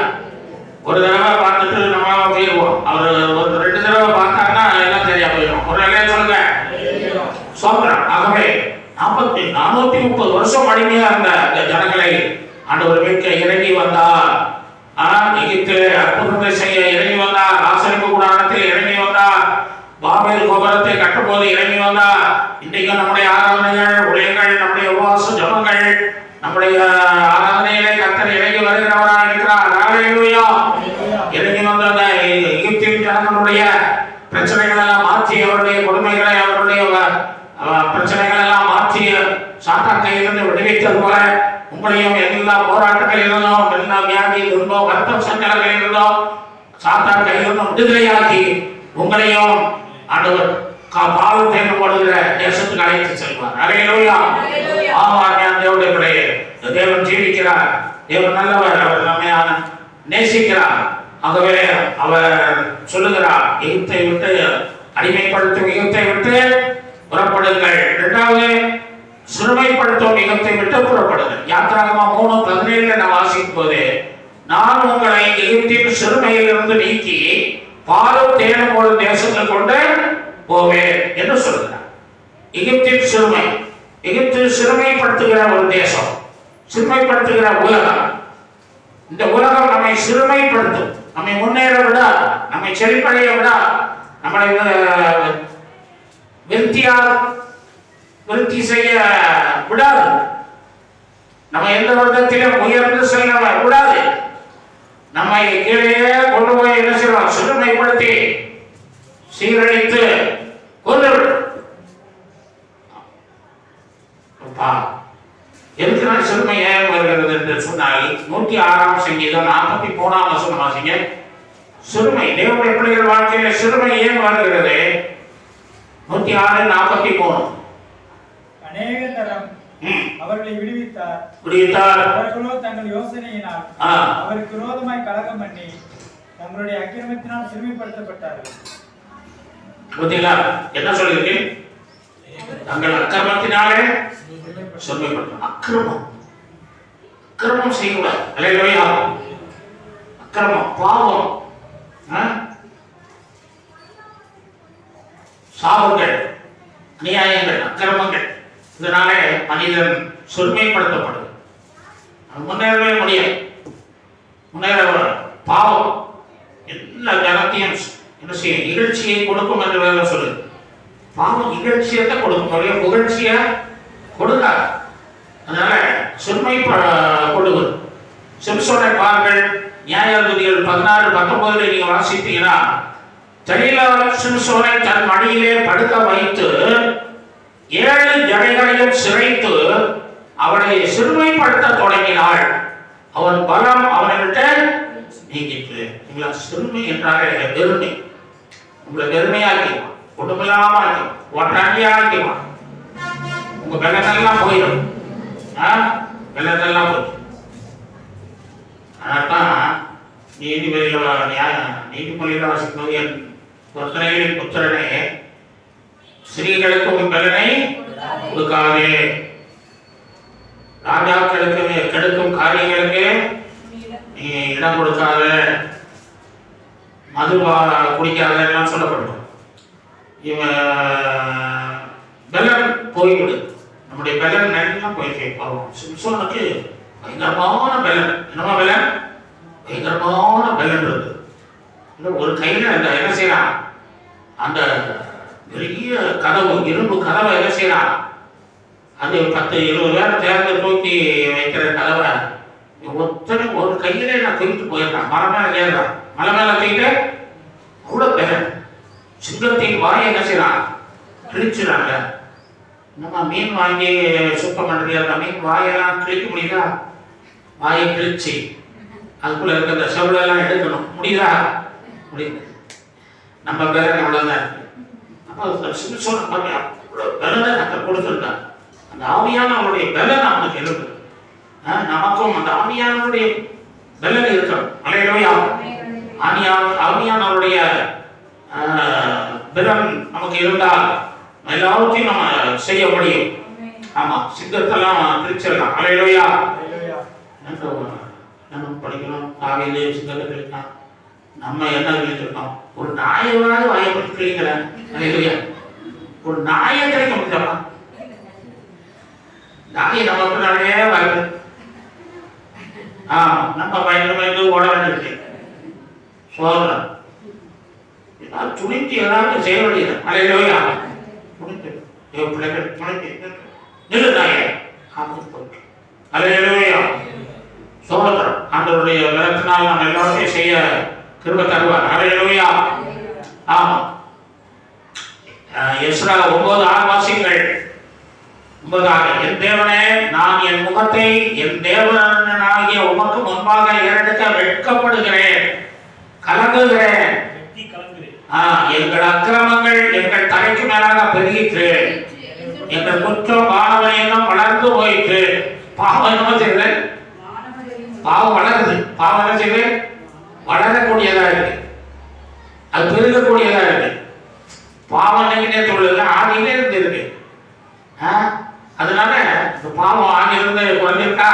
ஒரு தடவை பார்த்துட்டு நம்ம போயிருவோம். அவர் ஒரு 2 தடவை பார்த்தாருன்னா எல்லாம் சரியா போயிடும். ஒரு நிலையா சொல்லுங்க சொல்றேன். ஆகவே 430 வருஷம் அடிமையா இருந்த அந்த ஜனங்களை ஆண்டவர் மீட்க இறங்கி வந்தார். எகிப்திலே அற்புதங்களை செய்ய இறங்கி வந்தார். ஆசரிப்பு கூடாரத்தில் இறங்கி வந்தார். பாபேல் கோபுரத்தை கட்டும்போது இறங்கி வந்தார். இன்றைக்கு நம்முடைய ஆராதனைகள், உலகங்கள், நம்முடைய உபவாச ஜபங்கள், நம்முடைய ஆராதனையிலே கர்த்தர் இறங்கி வருகிறவராக இருக்கிறார். அல்லேலூயா. இறங்கி வந்த அந்த எகிப்தின் ஜனங்களுடைய பிரச்சனைகள் எல்லாம் மாற்றி, அவருடைய கொடுமைகளை, அவருடைய பிரச்சனைகள் எல்லாம் மாற்றி சாத்தான் கையிலிருந்து விடுவித்தது போல உங்களையும் எல்லா போராட்டங்கள் இருந்தோம், எல்லா வியாதி இருந்தோம், வருத்தம் சஞ்சலங்கள் இருந்தோம், சாத்தான் கையிலிருந்து விடுதலையாக்கி உங்களையும் ஆண்டவர் பாலும் தேர்ந்து போடுகிற தேசத்துக்கு அழைத்து செல்வார். அல்லேலூயா. ஆமாம் தேவனுடைய பிள்ளையே, தேவன் ஜீவிக்கிறார். தேவன் நல்லவர். அவர் நம்மை நேசிக்கிறார். ஆகவே அவர் சொல்லுகிறார், எகிப்தை விட்டு அடிமைப்படுத்தும் எகிப்தை விட்டு புறப்படுங்கள். இரண்டாவது சிறுமைப்படுத்தும் எகிப்தை விட்டு புறப்படுங்கள். யாத்திராகமம் 3:17 நான் வாசிக்கும் போது, நான் உங்களை எகிப்தின் சிறுமையில் இருந்து நீக்கி பாலும் தேனும் ஒரு தேசத்தை கொண்டு போவேன் என்று சொல்கிறார். எகிப்தின் சிறுமை, எகிப்து சிறுமைப்படுத்துகிற ஒரு தேசம், சிறுமைப்படுத்துகிற உலகம். இந்த உலகம் நம்மை சிறுமைப்படுத்தும், நம்மை முன்னேற விட, நம்மை செழிப்படைய விட, நம்மளை விருத்தி செய்ய விடாது. நம்ம எந்த விதத்திலும் உயர்ந்து செல்ல விடாது. நம்மை கீழே கொண்டு போய் என்ன செய்வோம்? சிறுமைப்படுத்தி சீரழித்து கொண்டுவிடும். எதுக்கு சிறுமை ஏன் வருகிறது என்று சொன்னால் 106ஆம் சங்கீதம் 43ஆம் வசனம் வாசிங்க. சிறுமை தேவனுடைய பிள்ளைகள் வாழ்க்கையில சிறுமை ஏன் வருகிறது? 106:43. அநேக தரம் அவர்களை விடுவித்தார். அவர்களோ தங்கள் யோசனையினால் அவருக்கு விரோதமாய் கலகம் பண்ணி தங்களுடைய அக்கிரமத்தினால் சிறுமைப்படுத்தப்பட்டார்கள். என்ன சொல்லிருக்கு? தங்கள் அக்கிரமத்தினாலே சிறுமைப்படுத்த. அக்கிரமம் செய்யக்கூடாது. அல்லேலூயா. அக்கிரமம் பாவம், சாபங்கள், அநியாயங்கள், அக்கிரமங்கள், இதனாலே மனிதன் சிறுமைப்படுத்தப்படுது. முன்னேறவே முடியாது. முன்னேற பாவம் எல்லா ஜனத்தையும் என்ன செய்ய இகழ்ச்சியை கொடுக்கும் என்று வேலை சொல்லுது. பாவம் இகழ்ச்சியை தான் கொடுக்கும், புகழ்ச்சியை கொடுக்காது. அதனால சிறுமை கொடுவது. சிம்சோனை பாருங்கள், நியாயாதிபதிகள் 16:19 நீங்க வாசித்தீங்கன்னா, தெளிலா சிம்சோனை தன் மடியிலே படுக்க வைத்து 7 ஜடைகளையும் சிரைத்து அவளை சிறுமைப்படுத்த தொடங்கினாள். அவன் பலம் அவனை விட்டு நீங்கிட்டு. உங்களை சிறுமை என்றாலே வெறுமை, உங்களை வெறுமையாக்கிடுவான், ஒன்றுமில்லாம ஆக்கிடுவான், ஒன்றாண்டியாக்கிடுவான். உங்க வெள்ளத்தெல்லாம் போயிடும், வெள்ளத்தெல்லாம் போயிடும். அதனால்தான் நீதிமொழியில் வாசிக்கும்போது என் புத்திரனின் புத்திரனே ஸ்திரீகளுக்கு உன் பலனை கொடுக்காதே, ராஜாக்களுக்கு கெடுக்கும் காரியங்களுக்கு நீ இடம் கொடுக்காத, மது குடிக்காதெல்லாம் சொல்லப்படும். இவன் பலன் போய்விடு, நம்முடைய பலன் நல்லா போயிட்டு போவோம். சிம்சோனுக்கு பயங்கரமான பலன், என்னமா பலன்? பயங்கரமான பலன் இருக்கு. ஒரு கையில அந்த என்ன செய்யலாம், அந்த பெரிய கதவு, இரும்பு கதவை என்ன செய்யலாம், அது 10-20 பேர் தேர்ந்து தூக்கி வைக்கிற கதவை ஒத்தனை ஒரு கையிலே நான் தூக்கிட்டு போயிருக்கான். மலை மேல ஏறுறான், மலை மேல தூக்கிட்டு அவ்வளவு பலன். சிங்கத்தின் வாயை என்ன செய்யலாம், கிழிச்சுறாங்க. நம்ம மீன் வாங்கி சுத்தம் பண்றது, அந்த மீன் வாயெல்லாம் கிழிக்க முடியுதா? வாயை கிழிச்சு அதுக்குள்ள இருக்க அந்த செவலெல்லாம் எடுக்கணும், முடியுதா? முடியுது. நம்ம பலன் அவ்வளவுதான். அப்போ சிம்சோன் அவ்வளவு பலனை கத்தர் கொடுத்துருக்கான். அந்த ஆவியானவருடைய பலன் அவனுக்கு இருக்கு. நமக்கும் அந்த ஆவியானவருடைய பலன் இருக்கணும். அல்லேலூயா. ஆவியானவருடைய பலன் நமக்கு இருந்தால் எல்லாத்தையும் நம்ம செய்ய முடியும். ஆமா, சிங்கத்தெல்லாம் பிரிச்சிடலாம். அல்லேலூயா. நம்ம படிக்கிறோம், காவியிலே சிங்கத்தை கிழிக்கலாம். நம்ம என்ன கிழிச்சிருக்கோம்? ஒரு நாயவாவது வாயப்பட்டு கிழிக்கிறேன். அல்லேலூயா. ஒரு நாயை கிடைக்க முடியாமா? நாயை நம்ம பின்னாலே வருது. நம்ம பயந்து ஓட வேண்டியிருக்கு. சோதனை ஏதாவது துணித்து ஏதாவது செய்ய வேண்டியது. அல்லேலூயா. துணித்து பிள்ளைகள் துணித்து நிறு நாயை போயிட்டு. அல்லேலூயா. சோதனம் ஆண்டவருடைய பலத்தினால் நாம் எல்லாத்தையும் செய்ய கிருபை தருவார். அல்லேலூயா. ஆமா, எஸ்ரா 9:6 வாசிங்கள். 9 என் தேவனே, நான் என் முகத்தை என் தேவனாகிய உமக்கு முன்பாக ஏறெடுக்க வெட்கப்படுகிறேன், கலங்குகிறேன். எங்கள் அக்கிரமங்கள் எங்கள் தலைக்கு மேலாக பெருகிற்று, எங்கள் குற்றம் பாவம் வளர்ந்து போயிற்று. பாவம் என்ன செய்யுது? பாவம் வளருது. பாவம் என்ன செய்யுது? வளரக்கூடியதா இருக்கு, அது பெருகக்கூடியதா இருக்கு. பாவம் என்னைக்குனே சொல்லுது, ஆதியிலே இருந்து இருக்கு. அதனால இந்த பாவம் ஆகியிருந்து குறைஞ்சிருக்கா?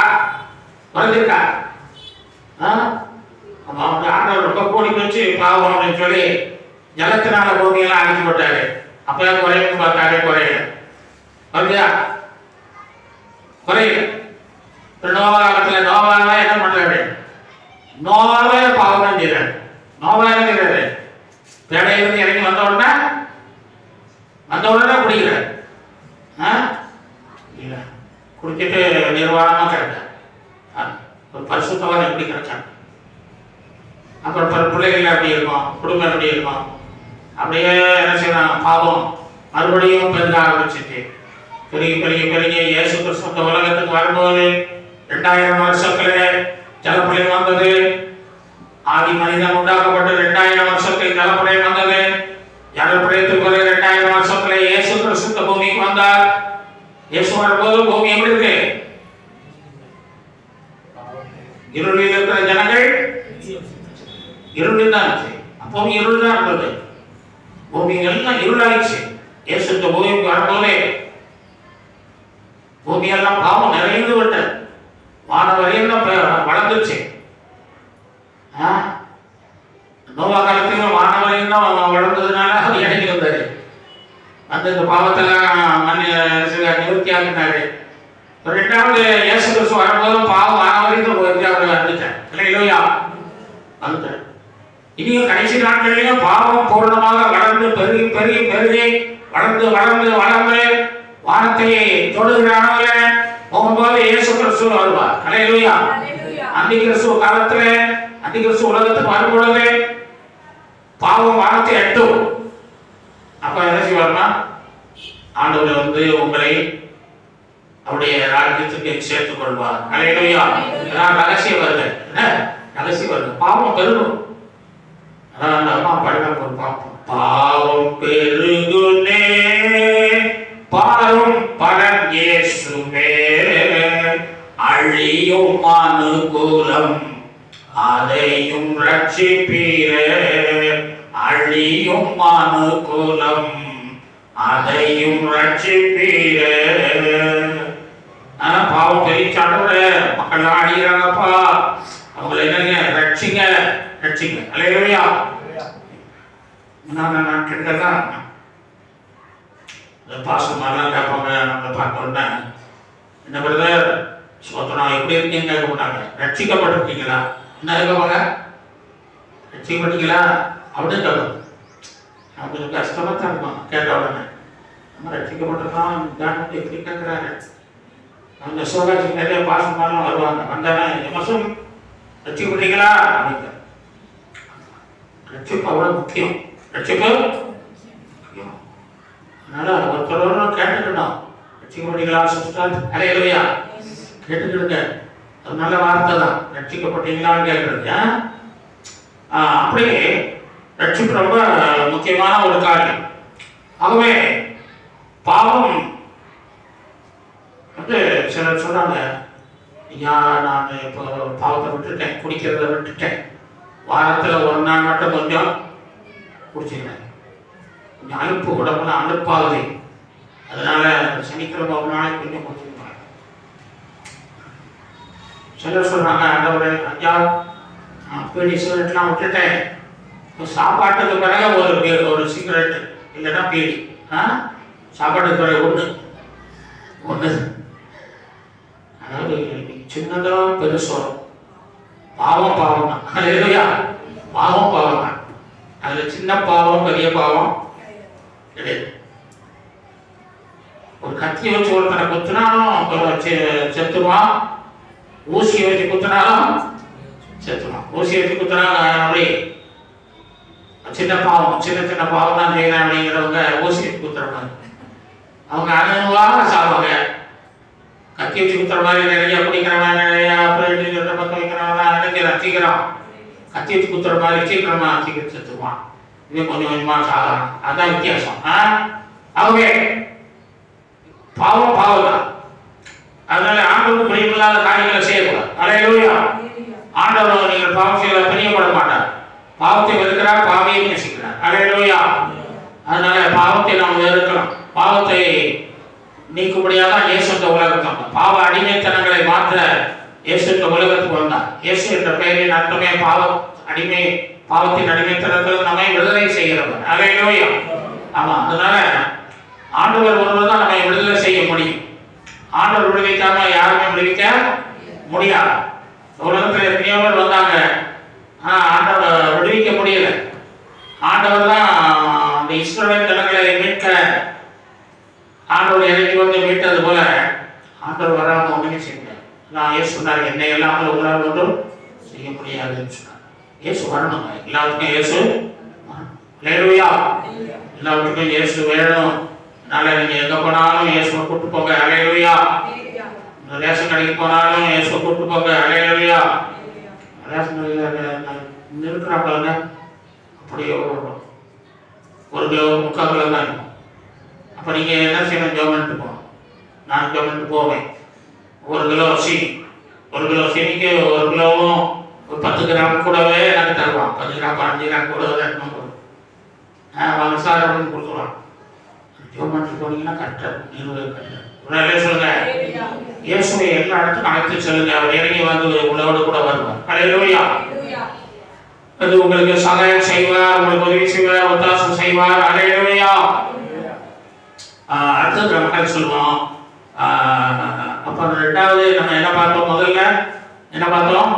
குறைஞ்சிருக்கா? ஆண்டவர் ரொம்ப கூடி போச்சு பாவம் அப்படின்னு சொல்லி ஜலத்தினால பூமியெல்லாம் அழிச்சு போட்டாரு. அப்ப குறையும் பார்த்தாரு, குறையல. குறைஞ்சா? குறையல. நோவா காலத்துல நோவாவே என்ன பண்றாரு? நோவாவே பாவம் தான் செய்யறாரு. நோவா என்ன செய்யறாரு? பேடையிலிருந்து இறங்கி வந்த உடனே குடிக்கிறார். குடிச்சிட்டு நிர்வாணமா கிடக்கார். ஒரு பரிசுத்தவான் எப்படி கிடைச்சாங்க? அப்புறம் பிள்ளைகள் எப்படி இருக்கும், குடும்பம் எப்படி இருக்கும்? அப்படியே என்ன செய்யலாம், பாவம் மறுபடியும் பெருக ஆரம்பிச்சுட்டு பெருகி பெருகி பெருகி இயேசு கிறிஸ்து உலகத்துக்கு வரும்போது 2000 வருஷத்துல ஜலப்பிரளயம் வந்தது. ஆதி மனிதன் உண்டாக்கப்பட்டு 2000 வருஷத்தில் ஜலப்பிரளயம் வந்தது. ஜலப்பிரளயத்துக்கு பிறகு 2000 வருஷத்துல இயேசு கிறிஸ்து பூமிக்கு வந்தார். இயேசு வரும்போது பூமி எப்படி இருக்கு? இருளில் இருக்கிற ஜனங்கள் இருளில் தான் இருந்துச்சு. அப்போ இருள் தான் இருந்தது. பூமி எல்லாம் இருளாயிடுச்சு. இயேசு இந்த பூமிக்கு வரும்போதே பூமியெல்லாம் பாவம் நிறைந்து விட்டது. வானவரையும் வளர்ந்துச்சு. நோவா காலத்திலும் வானவரையும் தான் வளர்ந்ததுனால அது இறங்கி வந்தாரு. அந்த இந்த பாவத்தெல்லாம் நிவர்த்தி ஆகினாரு. 2வது இயேசு கிறிஸ்து வரும்போதும் பாவம் வானவரையும் வந்துட்டேன். இல்லையா? வந்துட்டேன். இனியும் கடைசி நாட்களிலும் பாவம் பூர்ணமாக வளர்ந்து பெருகி பெருகி பெருகி வளர்ந்து வளர்ந்து வளர்ந்து வானத்தை தொடுகிறானே போகும்போது இயேசு கிறிஸ்து வருவார். அல்லேலூயா. அந்தி கிறிஸ்து காலத்துல அந்தி கிறிஸ்து உலகத்துக்கு வரும்பொழுது பாவம் வானத்தை எட்டும். அப்ப என்ன செய்வார்னா, ஆண்டவர் உங்களை அவருடைய ராஜ்யத்துக்கு சேர்த்துக் கொள்வார். அல்லேலூயா. ரகசிய வருகை, ரகசிய வருகை. பாவம் பெருகும். அதான் அந்த அம்மா படிக்க ஒரு பாப்போம். பாவம் பெருகுனே பாரும் பரன் இயேசுவே, அழியும் அனுகூலம் அதையும் ரட்சிப்பீரே, அழியும் அனுகூலம் அதையும் ரட்சிப்பீரே. பாவம் பெரிச்சாடோட மக்கள் அழிகிறாங்கப்பா, அவங்களை என்னங்க ரட்சிங்க, ரட்சிங்க. அல்லேலூயா. நான் கேட்கலாம் பாசமாலாம் கேட்பாங்க. நம்மளை பார்த்தோன்னா என்ன பிரதர் சோதனம் எப்படி இருக்கீங்க கேட்க மாட்டாங்க. ரட்சிக்கப்பட்டிருக்கீங்களா? என்ன கேட்பாங்க? ரட்சிக்கப்பட்டீங்களா அப்படின்னு கேட்பாங்க. அவங்களுக்கு கஷ்டமா தான் இருக்கும் கேட்ட உடனே. நம்ம ரட்சிக்கப்பட்டிருக்கோம் தானே எப்படி கேட்குறாரு. அந்த சிவகாட்சி நிறைய பாசமாலாம் வருவாங்க. வந்தானே எமசும் ரட்சிக்கப்பட்டீங்களா அப்படின்னு. ரட்சிப்பு அவ்வளோ முக்கியம். ரட்சிப்பு முக்கியம். அதனால ஒருத்தரோட கேட்டுக்கிட்டோம். ரட்சிக்கப்பட்டீங்களா சிஸ்டர்? அல்லேலூயா. கேட்டுக்கிடுங்க. அது நல்ல வார்த்தை தான். ரட்சிக்கப்பட்டீங்களான்னு கேட்கறது. அப்படியே ரட்சிப்பு ரொம்ப முக்கியமான ஒரு காரியம். ஆகவே பாவம் வந்து சிலர் சொல்றாங்க, ஐயா நான் இப்போ பாவத்தை விட்டுட்டேன், குடிக்கிறத விட்டுட்டேன், வாரத்தில் ஒரு நாள் மட்டும் கொஞ்சம் குடிச்சுக்கிறேன், கொஞ்சம் அலுப்பு உடம்புல அலுப்பாகுது, அதனால சனிக்கிழமை ஒரு நாளைக்கு கொஞ்சம் குடிச்சுக்கிறேன். சிலர் சொல்றாங்க, ஆண்டவரே ஐயா பீடி சிகரெட்லாம் விட்டுட்டேன், சாப்பாட்டுக்கு பிறகு ஒரு சிகரெட் இல்லைன்னா பீடி, சாப்பாட்டுக்கு பிறகு ஒன்று. அதாவது சின்னதோ பெருசோ பாவம் பாவம் தான். அல்லேலூயா. பாவம் பாவம் தான். அதில் சின்ன பாவம் பெரிய பாவம் கிடையாது. ஒரு கத்தியை வச்சு ஒருத்தனை குத்துனாலும் செத்துவான், ஊசியை வச்சு குத்துனாலும் செத்துவான். ஊசியை வச்சு குத்துனாலும் அப்படி சின்ன பாவம், சின்ன பாவம் தான் செய்யலாம் அப்படிங்கிறவங்க ஊசி வச்சு குத்துறவங்க அவங்க அனுபவாக சாவாங்க. கத்தி வச்சு குத்துற மாதிரி நிறைய குடிக்கிறவன், நிறைய பக்கம் வைக்கிறவன் நினைக்கிறான் சீக்கிரம் கத்தி வச்சு குத்துற மாதிரி சீக்கிரமா சீக்கிரம் செத்துவான். இது கொஞ்சம் கொஞ்சமா சாகலாம். அதுதான் வித்தியாசம். ஆகவே பாவம் பாவம் தான். அதனால ஆண்டவருக்கு பிரியமில்லாத காரியங்களை செய்யக்கூடாது. அல்லேலூயா. ஆண்டவர் நீங்கள் பாவம் செய்ய பிரியப்பட மாட்டார். பாவத்தை வெறுக்கிறார், பாவையை நேசிக்கிறார். அல்லேலூயா. அதனால பாவத்தை நாம் வெறுக்கலாம். பாவத்தை நீக்கும்படியாக இயேசு இந்த உலகத்துக்கு, பாவ அடிமைத்தனங்களை மாற்ற இயேசு இந்த உலகத்துக்கு வந்தார். இயேசு என்ற பெயரின் அர்த்தமே பாவத்தின் அடிமைத்தனத்தில் நம்மை விடுதலை செய்கிறவர். அல்லேலூயா. ஆமா. அதனால ஆண்டவர் ஒருவர் தான் நம்மை விடுதலை செய்ய முடியும். ஆண்டவர் விடுவிக்காம யாருமே விடுவிக்க முடியாது. உலகத்தில் எத்தனையோ பேர் வந்தாங்க, ஆண்டவர் விடுவிக்க முடியல. ஆண்டவர் தான் அந்த இஸ்ரவேல் ஜனங்களை மீட்க ஆண்டவர் இறங்கி வந்து மீட்டது போல ஆண்டவர் வராமல் ஒன்றுமே செய்ய முடியாது. நான் இயேசு சொன்னார், என்னை இல்லாமல் உங்களால் ஒன்றும் செய்ய முடியாதுன்னு சொன்னார். இயேசு வரணும். எல்லாத்துக்கும் இயேசு, அல்லேலூயா, எல்லாத்துக்கும் இயேசு வேணும். அதனால நீங்க எங்க போனாலும் இயேசுவை கூட்டு போங்க. அல்லேலூயா. ரேஷன் கடைக்கு போனாலும் இயேசுவை கூட்டு போங்க. அல்லேலூயா. ரேஷன் கடையில் நிறுத்துறாங்க, அப்படியே ஒரு கிலோ 3/4 கிலோ தான் இருக்கும். அப்போ நீங்கள் என்ன செய்யணும்? கவர்மெண்ட்டு போகணும். நான் கவர்மெண்ட்டு போவேன். 1 கிலோ சீனிக்கு 1 கிலோவும் ஒரு 10 கிராம் கூடவே எனக்கு தருவான். 10 கிராம் 15 கிராம் கூடவே இருக்கணும். வாங்க சார் அப்படின்னு கொடுத்துருவான். கவர்மெண்ட்டு போனீங்கன்னா கரெக்டாக கரெக்டாக சொல்லுங்க. இயேசுவை எல்லா இடத்துக்கும் அழைத்து சொல்லுங்க. அவர் இறங்கி வந்து உங்களோடு கூட வருவார். அல்லேலூயா. அது உங்களுக்கு சகாயம் செய்வார், உங்களுக்கு உதவி செய்வார், ஒத்தாசம் செய்வார். அல்லேலூயா. அடுத்தது நமக்கு சொல்லுவோம். அப்போ 2வது நம்ம என்ன பார்த்தோம்? முதல்ல என்ன பார்த்தோம்?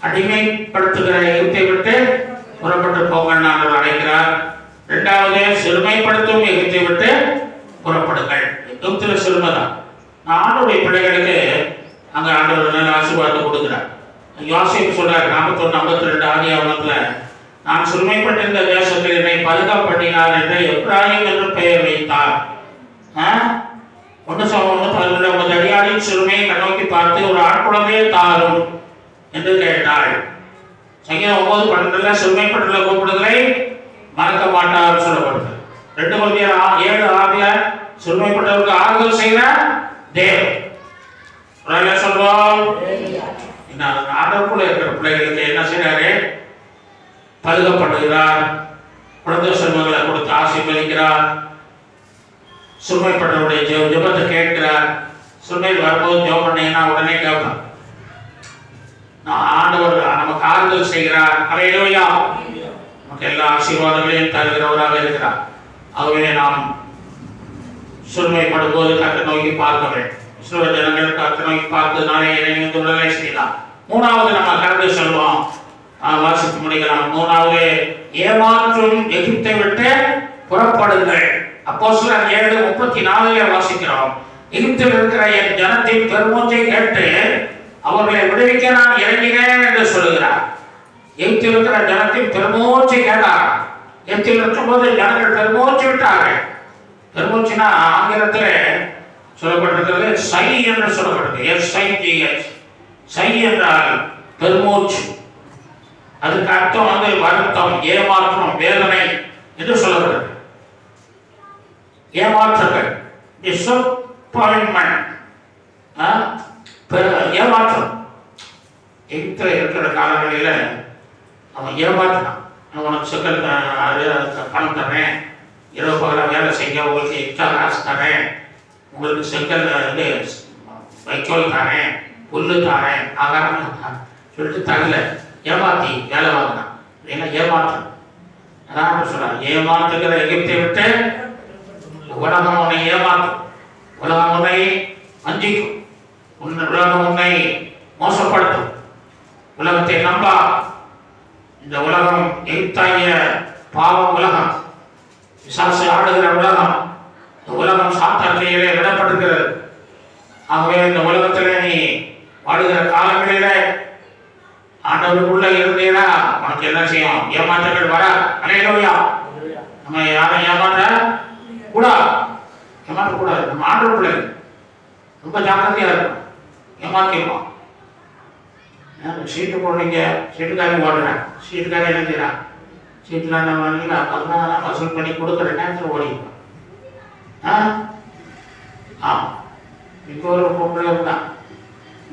அடிமைப்படுத்துகிற எகிப்தை விட்டு புறப்பட்டு போங்கன்னு ஆண்டவர் அழைக்கிறார். 2வது சிறுமைப்படுத்தும் எகிப்தை விட்டு புறப்படுங்கள். எகிப்துல சிறுமை தான். ஆண்டவருடைய பிள்ளைகளுக்கு அங்க ஆண்டவர் நல்ல ஆசீர்வாதத்தை கொடுக்கிறார். யோசேப்பு சொல்றார் 41:52 ஆதியாகமத்துல, நான் சிறுமைப்பட்டிருந்த தேசத்தில் என்னை பதுக்க பண்ணினார் என்று எப்ராயிம் என்று பெயர் வைத்தார். 1 அடியாளின் சிறுமையை கண்ணோக்கி பார்த்து ஒரு ஆண் குழந்தையை தாரும் என்று கேட்டாள். சங்கீதம் 9:12 சிறுமைப்பட்டுள்ள கூப்பிடுதலை மறக்க மாட்டார் சொல்லப்படுது. 2 Corinthians 7:6 சிறுமைப்பட்டவருக்கு ஆறுதல் செய்கிற தேவன் சொல்வோம். ஆண்டவருக்குள்ள இருக்கிற பிள்ளைகளுக்கு என்ன செய்யறாரு? பழுகப்படுகிறார், குழந்தை செல்வங்களை கொடுத்து ஆசீர்வதிக்கிறார், சிறுமைப்பட்டவருடைய ஜெபத்தை கேட்கிறார். சிறுமையில் வரும்போது ஜெபம் பண்ணீங்கன்னா உடனே கேட்பார். ஆண்டவர் நமக்கு ஆறுதல் செய்கிறார். ஹல்லேலூயா. நமக்கு எல்லா ஆசீர்வாதங்களையும் தருகிறவராக இருக்கிறார். ஆகவே நாம் சிறுமைப்படும் போது கர்த்தரை நோக்கி பார்க்க வேண்டும். இஸ்ரவேல் ஜனங்கள் கர்த்தரை நோக்கி பார்த்து நாளை இணைந்து விடுதலை செய்யலாம். 3வது நம்ம கடந்து செல்வோம், வாசித்து முடிக்கலாம். 3வது ஏமாற்றும் எகிப்தை விட்டு புறப்படுங்கள். அப்போஸ்தலர் 7:34 வாசிக்கிறோம். எகிப்தில் இருக்கிற என் ஜனத்தின் பெருமூச்சை கேட்டு அவர்களை விடுவிக்க நான் இறங்கினேன் என்று சொல்லுகிறார். எகிப்தில் இருக்கிற ஜனத்தின் பெருமூச்சை கேட்டார். எகிப்தில் இருக்கும்போது ஜனங்கள் பெருமூச்சு விட்டார்கள். பெருமூச்சுனா ஆங்கிலத்தில் சொல்லப்பட்டிருக்கிறது சை என்று சொல்லப்படுது. சை என்றால் பெருமூச்சு. அதுக்கு அர்த்தம் வருத்தம், ஏமாற்றம், வேதனை என்று சொல்லப்படுது. ஏமாற்றங்கள், டிசப்பாயின்ட்மெண்ட், ஏமாற்றம். எகிப்தில் இருக்கிற காலங்களில் அவன் ஏமாற்றினான். உனக்கு செங்கல் பணம் தரேன், இரவு பகல வேலை செய்ய உங்களுக்கு எக்ஸ்ட்ரா காசு தரேன், உங்களுக்கு செங்கல் வைக்கோல் தரேன், புல்லு தரேன், ஆகாரம் சொல்லிட்டு தரல, ஏமாத்தி வேலை வாங்கினான். ஏன்னா ஏமாற்றம். அதான் சொல்றான், ஏமாத்துகிற எகிப்தை விட்டு உலகம் உன்னை ஏமாற்றும், உலகம் உன்னை வஞ்சிக்கும், உலகம் உன்னை மோசப்படுத்தும். உலகத்தை நம்பா. இந்த உலகம் எகிப்தாகிய பாவம் உலகம், பிசாசு ஆடுகிற உலகம். இந்த உலகம் சாத்தான் கையிலே விடப்பட்டிருக்கிறது. ஆகவே இந்த உலகத்திலே நீ வாடுகிற காலங்களிலே ஆண்டவருக்குள்ள இருந்தீனா உனக்கு என்ன செய்யும்? ஏமாற்றங்கள் வர. அல்லேலூயா. நம்ம யாரும் ஏமாற்ற கூடாது, ஏமாற்றக்கூடாது. நம்ம ஆண்டவருக்குள்ள ரொம்ப ஜாக்கிரதையா இருக்கும். ஏமாத்திடுவோம். சீட்டு போடுறீங்க, சீட்டுக்காரங்க ஓடுறேன், சீட்டுக்காரங்க என்ன செய்யறான்? சீட்டில் நம்ம அப்பதான் வசூல் பண்ணி கொடுக்குற நேரத்தில் ஓடிடுவோம். ஆமாம், இப்போ ஒரு பொம்பளை இருந்தான்,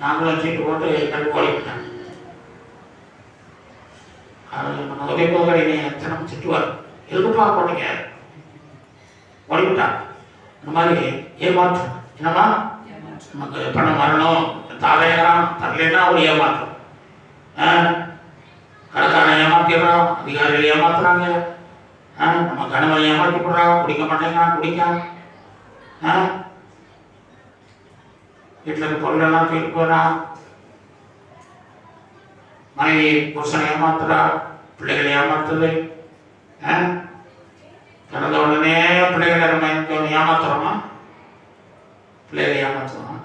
நாங்களும் சீட்டு போட்டு கண்டு ஓடிவிட்டேன். நம்ம உதவி போகிற எத்தனை திட்டுவார், எதுக்குப்பா போனீங்க, ஓடிவிட்டான். இந்த மாதிரி ஏமாற்றம். என்னம்மா நமக்கு பணம் வரணும், தாளையறான், தரலைன்னா ஒரு ஏமாற்றம். கடைக்கான ஏமாத்திடுறோம், அதிகாரிகள் ஏமாத்துறாங்க, நம்ம கணவனை ஏமாற்றி போடுறான், குடிக்க மாட்டேங்கிறான், குடிக்கான், வீட்டில் இருக்க பொருளெல்லாம் தூக்கிட்டு போறான், மனைவி புருஷனை ஏமாத்துறா, பிள்ளைகளை ஏமாத்துது. பிறந்த உடனே பிள்ளைகளை நம்ம ஏமாத்துறோமா? பிள்ளைகளை ஏமாத்துறோம்.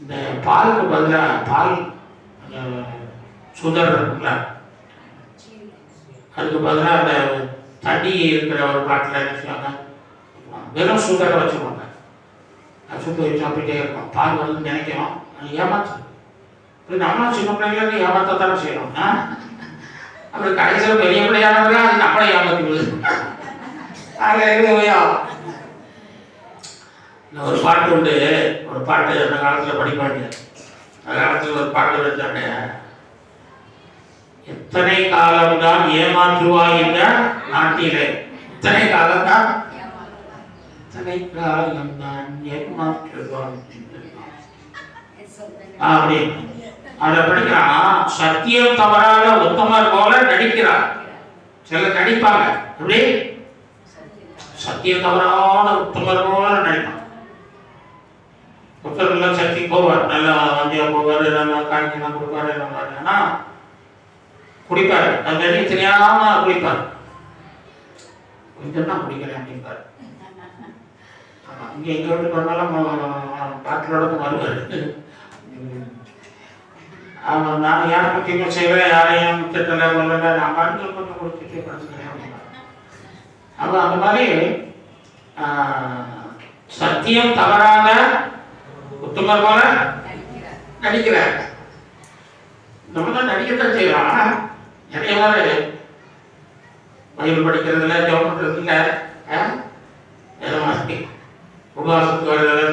இந்த பாலுக்கு பதிலாக பால் சுதர் இருக்குல்ல, அதுக்கு பதிலாக அந்த தண்ணி இருக்கிற ஒரு பாட்டில் என்ன செய்வாங்க, வெறும் சுதரை வச்சுருவாங்க. அது சுத்த வச்சு சாப்பிட்டே இருக்கும். பால் வந்து நினைக்கிறோம், ஏமாத்து. இப்படி நம்மளும் சின்ன பிள்ளைங்களுக்கு ஏமாத்தத்தானே செய்யணும். அப்புறம் கடைசியில் பெரிய பிள்ளையானவங்க அது நம்மளை ஏமாத்தி விடுது. ஒரு பாட்டு உண்டு, ஒரு பாட்டு அந்த காலத்தில் படிப்பாங்க. அந்த காலத்தில் ஒரு பாட்டு வச்சாங்க, எத்தனை காலம்தான் ஏமாற்றுவாய் இந்த நாட்டிலே, எத்தனை காலம்தான், எத்தனை காலம்தான் ஏமாற்றுவாய் அப்படி அதை படிக்கிறான். சத்தியம் தவறாக உத்தமர் போல நடிக்கிறார். சிலர் நடிப்பாங்க, அப்படி சத்தியம் தவறான உத்தமர் போல நடிப்பாங்க. புத்தகெல்லாம் சக்தி போவார், நல்லா வந்தியா போவார், நல்லா காய்க்கலாம் கொடுப்பாரு, ஆனா குடிப்பாரு. அது வெளியே தெரியாம குடிப்பார். கொஞ்சம் தான் குடிக்கிறேன் அப்படின்பாரு. இங்க எங்க வீட்டுக்கு வந்தாலும் பாட்டிலோட வருவாரு. நான் யாரை பற்றியும் செய்வேன், யாரையும் திட்டலை கொள்ளலை, நான் பாட்டில் கொஞ்சம் குடிச்சிட்டு படுத்துக்கிறேன் அப்படின்னா. அப்போ அந்த மாதிரி சத்தியம் தவறாத உத்தமர் போல நடிக்கிறார். நம்ம தான் நடிக்கத்தான் செய்யலாம். நிறைய பேர் பைபிள் படிக்கிறதுல, ஜெபம் பண்றதுல, உபவாசத்துக்கு வருது.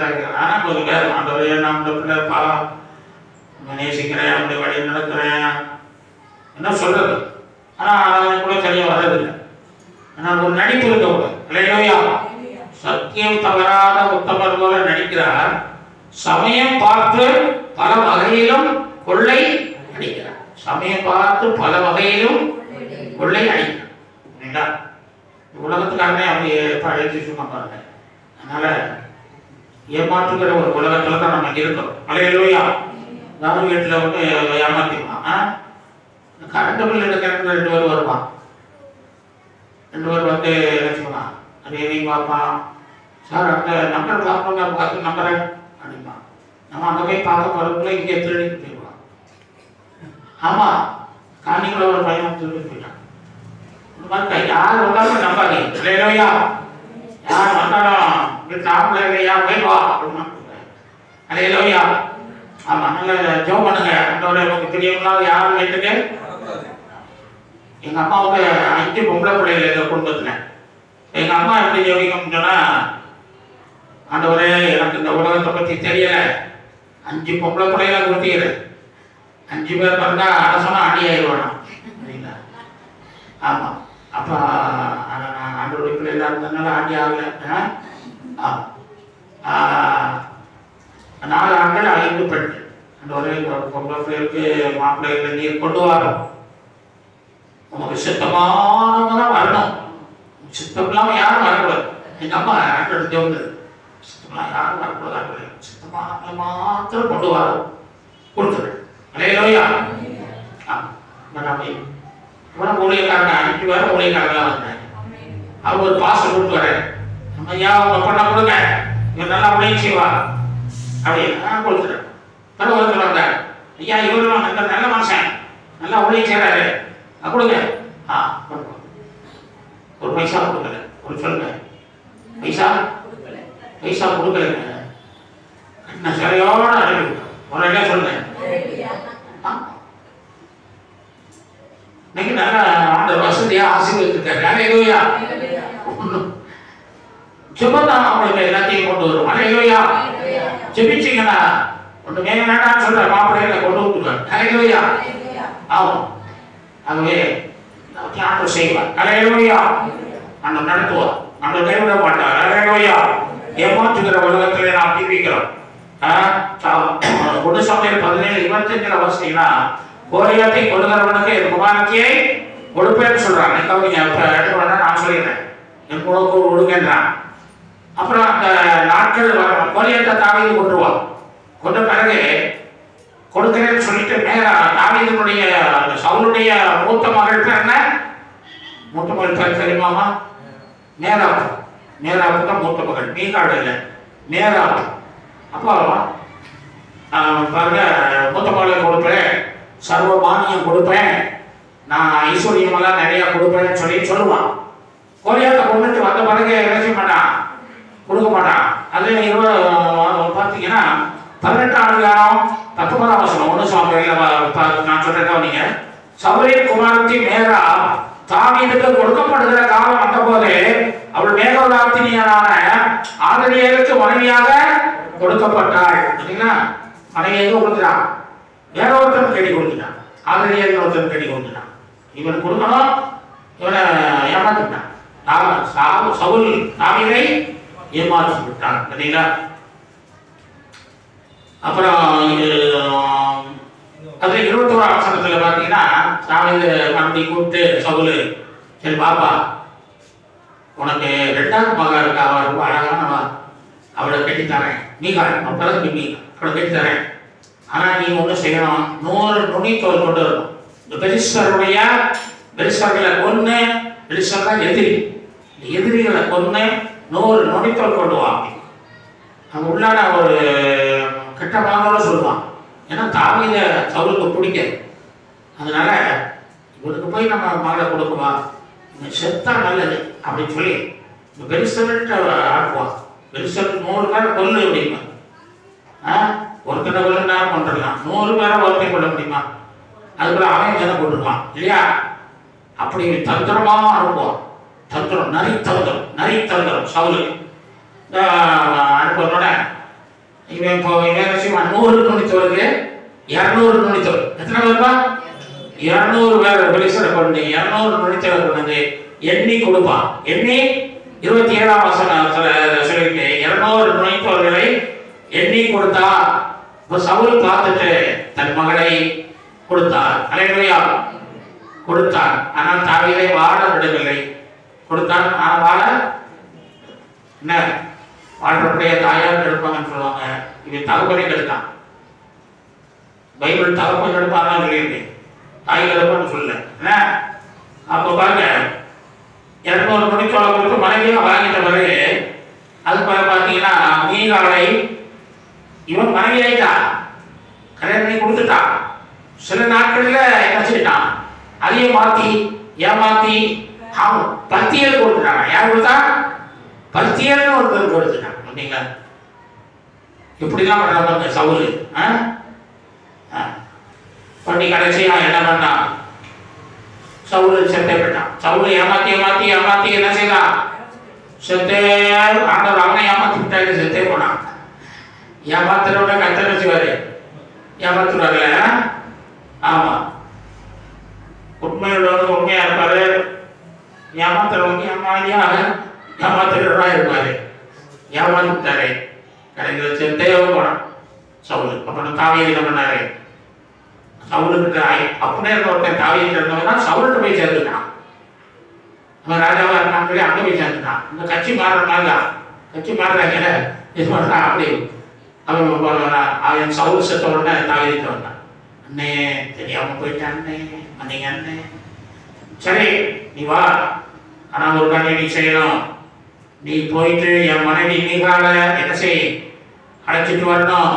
ஆனால் கொஞ்சம் பேர் ஆண்டவரே நான் பிள்ளைப்பா நேசிக்கிறேன், அப்படி வழி நடக்கிறேன் என்ன சொல்றது. ஆனால் கூட சரியாக வர்றதில்லை. ஆனால் ஒரு நடிப்பு இருக்கக்கூடாது. இல்லையா? சத்தியம் தவறாத உத்தமர் போல நடிக்கிறார். சமயம் பார்த்து பல வகையிலும் கொள்ளை அடிக்கிறார். சமயம் பார்த்து பல வகையிலும் கொள்ளை அடிக்கிறார். உலகத்துக்காரனே அப்படி எழுதி சும்மா பாருங்க. அதனால ஏமாற்றுகிற ஒரு உலகத்துல தான் நம்ம இருக்கோம். அலையிலோயா யாரும் வீட்டில் வந்து ஏமாத்திடுவான். கரண்ட் பில் எடுக்கிறதுக்கு 2 பேர் வருவான். 2 பேர் வந்து நினைச்சுக்கலாம். அது எதையும் பார்ப்பான். சார் அந்த நம்பர் பார்க்கணும், பார்த்து நம்பரை அப்படின்பான். நம்ம அங்கே போய் பார்க்க போகிறதுக்குள்ள இங்கே திருடிட்டு போயிடுவான். ஆமாம், காணிக்குள்ள ஒரு பையன் திருடிட்டு போயிட்டான். இந்த மாதிரி யார் வந்தாலும் நம்பாதீங்க. இல்லையா? யார் வந்தாலும் வீட்டு ஆம்பளை இல்லையா போய் வா அப்படின்னா அலையிலோயா. ஆமாம், நல்லா ஜோம் பண்ணுங்க. அந்தோட உங்களுக்கு தெரியுங்களா யார் வீட்டுக்கு? எங்கள் அம்மாவுக்கு 5 பொம்பளை பிள்ளைகள் எங்கள் குடும்பத்தில். எங்கள் அம்மா எப்படி ஜோதிக்கணும்னு சொன்னால், ஆண்டவரே எனக்கு இந்த உலகத்தை பற்றி தெரியலை, 5 பொம்பளை பிள்ளைகளை கொடுத்தீரு, 5 பேர் பிறந்தா அரசனா அடி ஆயிடுவானா அப்படின்னா. ஆமாம், அப்போ நான் ஆண்டோட பிள்ளைகளாக இருந்ததுனால ஆண்டி ஆகலை. ஆமாம், 4 ஆண்கள் 5 பெண்கள். ஆண்டவரே பொம்பளை பிள்ளைகளுக்கு மாப்பிள்ளைகளை நீர் கொண்டு வரோம். உனக்கு சித்தமானவங்க தான் வரணும். சித்தம் இல்லாமல் யாரும் வரக்கூடாது. எங்கள் அம்மா ஆண்டோட ஜோங்க சித்தம்லாம் யாரும் வரக்கூடாது. சித்தமானவங்களை மாத்திரம் கொண்டு வரோம் கொடுத்துருவேன். அலையிலோயா. அப்புறம் ஊழியக்காரங்க 5 பேரும் ஊழியக்காரங்களாம் வந்தாங்க. அவங்க ஒரு பாசம் கொடுத்து வரேன். நம்ம ஐயா அவங்க பண்ண கொடுங்க, இவர் நல்லா ஊழியம் செய்வா அப்படின்னு நான் கொடுத்துட்டேன். பிறகு ஒருத்தர் வந்தார். ஐயா இவரும் நல்ல மனுஷன், நல்லா ஊழியம் செய்கிறாரு, கொடுங்க. ஒரு பைசா கொடுக்கல. ஒரு சொல்லுங்க, பைசா கொடுக்கலைங்க. என்ன சிலையோட அறிவு ஒரு ஐயா சொல்லுங்க. இன்னைக்கு நல்லா அந்த வசதியா ஆசீர்வதிச்சிருக்காரு. அலையிலோயா. ஜெபந்தான் அவங்களுக்கு எல்லாத்தையும் கொண்டு வரும். அலையிலோயா. ஜெபிச்சிங்கன்னா ஒன்று மேல வேண்டாம்னு சொல்ற மாப்பிள்ளைகளை கொண்டு வந்துருவார். அலையிலோயா. ஆகும். ஆகவே ஆண்டவர் செய்வார். அலையிலோயா. ஆண்டவர் நடத்துவார். ஆண்டவர் கைவிட மாட்டார். அலையிலோயா. ஏமாற்றுகிற உலகத்திலே நாம் ஜீவிக்கிறோம். 1 சாமுவேல் 17:25 வாசிச்சீங்கன்னா, கோலியாத்தை கொள்ளுகிறவனுக்கு என் குமாரத்தியை கொடுப்பேன்னு சொல்றான். நான் சொல்லிடுறேன், என் குணக்கு ஒழுங்கன்றான். அப்புறம் அந்த நாட்கள் கோலியாத்தை தாவீது கொண்டுருவான். கொண்ட பிறகு கொடுக்கிறேன்னு சொல்லிட்டு மேல தாவீதுடைய சவுலுடைய மூத்த மகள் பேர் என்ன? மூத்த மகள் பேர் தெரியுமாமா? மேராப். மேராப்பு தான் மூத்த மகள். மீகாடு இல்லை, மேராப். அப்போ பாருங்க, மூத்த மகளை கொடுப்பேன், சர்வ மானியம் கொடுப்பேன், நான் ஐஸ்வர்யமெல்லாம் நிறைய கொடுப்பேன்னு சொல்லுவான். கோலியாத்தை கொண்டுட்டு வந்த பிறகு என்ன செய்ய மாட்டான், கொடுக்க மாட்டான். அது பார்த்தீங்கன்னா 18ஆம் அதிகாரம் 19ஆம் வசனம் 1 சாமுவேல் நான் சொல்றேன். நீங்க சவுலின் குமாரத்தி மேரா தாவீதுக்கு கொடுக்கப்படுகிற காலம் வந்த போது அவள் மேகோலாத்தினியனான ஆதரியருக்கு மனைவியாக கொடுக்கப்பட்டாள். சரிங்களா? மனைவி எங்க கொடுத்துட்டான்? வேற ஒருத்தன் கட்டி கொடுத்துட்டான். ஆதரியர் ஒருத்தன் கட்டி கொடுத்துட்டான். இவன் கொடுக்கணும், இவனை ஏமாத்திட்டான். சவுல் தாவீதை ஏமாற்றி விட்டான். சரிங்களா? அப்புறம் அது 21ஆம் வசனத்துல பார்த்தீங்கன்னா, தாவீது மறுபடியும் கூப்பிட்டு சவுலு, சரி பாப்பா, உனக்கு 2வது மகன் இருக்கா, அவள் ரொம்ப அழகானவா, அவளை கட்டித்தரேன். மீகாள் பிறகு மீகாள், அவளை கட்டித்தரேன். ஆனால் நீ ஒன்றும் செய்யணும், 100 நுனித்தோல் கொண்டு வரணும். இந்த பெலிஸ்தர்களை கொன்று, பெலிஸ்தர் தான் எதிரி, எதிரிகளை கொன்று 100 நுனித்தோல் கொண்டு வா. அங்கே உள்ளான ஒரு கெட்ட மனதோட சொல்லுவான். ஏன்னா தாவீதை சவுலுக்கு பிடிக்காது. அதனால இவனுக்கு போய் நம்ம மகளை கொடுக்குவா, செத்தா நல்லது அப்படின்னு சொல்லி பெலிஸ்தர்கிட்ட ஆக்குவான். பெருசல் 100 பேரை கொல்லு அப்படிமா. ஒருத்தனை கொல்லுன்னா கொண்டுடலாம், 100 பேரை ஒருத்தனை கொள்ள முடியுமா? அதுக்குள்ள அவன் ஜனம் கொண்டுருவான் இல்லையா? அப்படி தந்திரமாக அனுப்புவான். தந்திரம், நரித்தந்திரம் சவுலு அனுப்புவதோட இவன் இப்போ இவன் செய்வான். 100 நுனித்தவருக்கு 200 நுனித்தவர். எத்தனை பேருப்பா? 200 பேர் பெலிஸ்தரை கொண்டு 200 நுனித்தவர் கொண்டு எண்ணி கொடுப்பான். எண்ணி 27ஆம் வசனத்துல சொல்லிட்டு 200 நுனித்தவர்களை எண்ணி கொடுத்தா. இப்போ சவுல் பார்த்துட்டு தன் மகளை கொடுத்தார். அல்லேலூயா, கொடுத்தான். ஆனால் தாவீதை வாழ விடவில்லை. கொடுத்தான், ஆனால் வாழ என்ன வாழ்றப்படைய தாயார் கெடுப்பாங்கன்னு சொல்லுவாங்க. இவன் தகப்பனை கெடுத்தான். பைபிள் தகப்பன் கெடுப்பாங்க சொல்லியிருக்கு, தாய் கெடுப்பான்னு சொல்லல. என்ன அப்போ பாருங்க, 200 மணிச்சோளம் கொடுத்து மனைவியாக வாங்கிட்ட பிறகு அது பார்த்தீங்கன்னா மீகாலை இவன் மனைவி ஆயிட்டான், கல்யாணம் பண்ணி கொடுத்துட்டான். சில நாட்களில் என்ன செய்யிட்டான், அதையும் மாற்றி ஏமாற்றி அவன் பத்தியல் கொடுத்துட்டாங்க. யார் கொடுத்தா? பத்தியல்னு ஒருத்தர் கொடுத்துட்டான். அப்படிங்களா? இப்படிதான் பண்ணுறாங்க சவுல். பண்ணி கடைசியா என்ன பண்ணான், சவுல் செத்தே போயிட்டான். சவுல் ஏமாத்தி என்ன செய்யலாம், செத்தே. ஆண்டவர் அவனை ஏமாத்தி விட்டாரு, செத்தே போனான். ஏமாத்துறவன கத்தனை செய்வாரு, ஏமாத்துறாருல. ஆமா, உண்மையுள்ளவங்க உண்மையா இருப்பாரு, ஏமாத்துறவங்க ஏமாத்துறவா இருப்பாரு. ஏமாத்திட்டாரு, கடைசியில் செத்தே போனான் சவுல். அப்புறம் தாவீது என்ன பண்ணாரு, சவுலுக்கு அப்படியே இருக்க ஒருத்தன் தாவீது இருந்தவங்க சவுல்கிட்ட போய் சேர்ந்துட்டான். அவன் ராஜாவா இருக்கான்னு சொல்லி அங்கே போய் சேர்ந்துட்டான். இந்த கட்சி மாறுறதுனால கட்சி மாறுறாங்க இது பண்ணுறான். அப்படி அவன் சவுல் செத்த உடனே தாவீதுக்கு வந்தான். அண்ணே தெரியாம போயிட்டான் அண்ணே, அன்னைங்க அண்ணே, சரி நீ வா, ஆனால் ஒரு காரியம் நீ செய்யணும். நீ போயிட்டு என் மனைவி மீகால என்ன செய், அழைச்சிட்டு வரணும்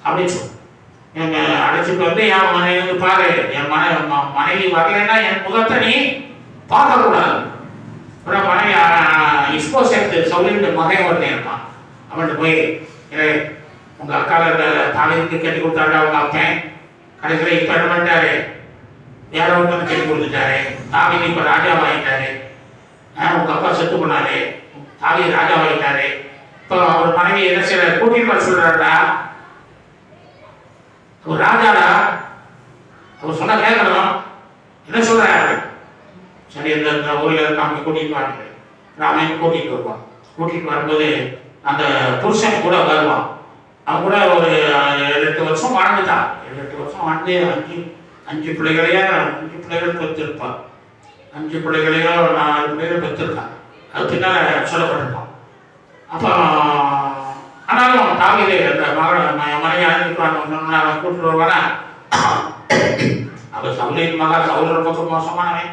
அப்படின்னு சொல்லு. அழைச்சிட்டு வந்து என் மனைவி பாரு, என் மனைவி வரலைன்னா என் முகத்தை நீ பார்க்கக்கூடாது. அப்புறம் மனைவி இஸ்போ சேர்த்து சவுலின் மகன் ஒருத்தன் இருப்பான். அவன்கிட்ட போய் உங்க அக்கால தாவீதுக்கு கட்டி கொடுத்தாரு அவங்க அப்பன், கடைசியில் இப்ப என்ன பண்ணிட்டாரு, வேற ஒருத்தன் கட்டி கொடுத்துட்டாரு. தாவீது இப்ப ராஜாவாயிட்டாரு. உங்க அப்பா செத்து போனாரு, தாவீது ராஜாவாயிட்டாரு. இப்போ அவர் மனைவி என்ன செய்யற, கூட்டிட்டு வர சொல்றாருடா. ஒரு ராஜாடா, அவர் சொன்னா கேட்கணும். என்ன சொல்றாரு, சரி இந்த ஊரில் இருக்காங்க கூட்டிட்டு வாங்க. ராமன் கூட்டிட்டு வருவான். கூட்டிட்டு வரும்போது அந்த புருஷன் கூட வருவான். அவன் கூட ஒரு 8 வருஷம் வாழ்ந்துட்டான். 8 வருஷம் வாழ்ந்து 5 பிள்ளைகள் பெற்றிருப்பான். 5 பிள்ளைகளையோ 4 பிள்ளைகள் பெற்றிருக்கான். அது பின்னால் சொல்லப்பட்டிருப்பான். அப்போ ஆனாலும் தாவீது அந்த மனைவி அழைச்சிட்டு கூப்பிட்டு வருவானா. அவள் சவுலின் மகா, சவுல் ரொம்ப மோசமானவன்.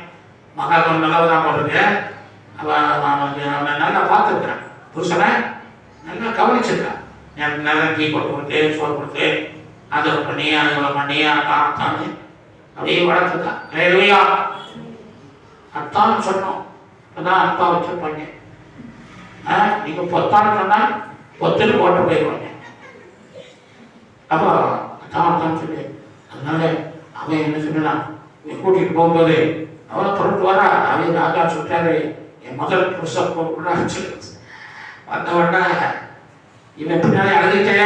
மகா கொஞ்சம் நல்லவதான் போட்டிருக்கு. அவனை நல்லா பார்த்துருக்குறான், புருஷனை நல்லா கவனிச்சிருக்கான். நல்லா டீ போட்டு கொடுத்து, சோறு கொடுத்து, அதை பண்ணி அதுகளை பண்ணி காத்தான்னு அப்படியே வளர்த்துருக்கான். இல்லையா? அத்தான்னு சொன்னோம், இப்போதான் அப்பா வச்சிருப்பாங்க. நீங்க பொத்தான்னு சொன்னா பொத்துன்னு போட்டு போயிடுவாங்க. அப்போ அத்தான் சொல்லு. அதனால அவன் என்ன சொன்னான், கூட்டிட்டு போகும்போது அவனை பொருட்டு வரா. அவன் ராஜா சொல்றாரு, என் முதல் புருஷன் போட்டு சொல்லு. வந்த உடனே இவன் பின்னாலே அழுதுட்டே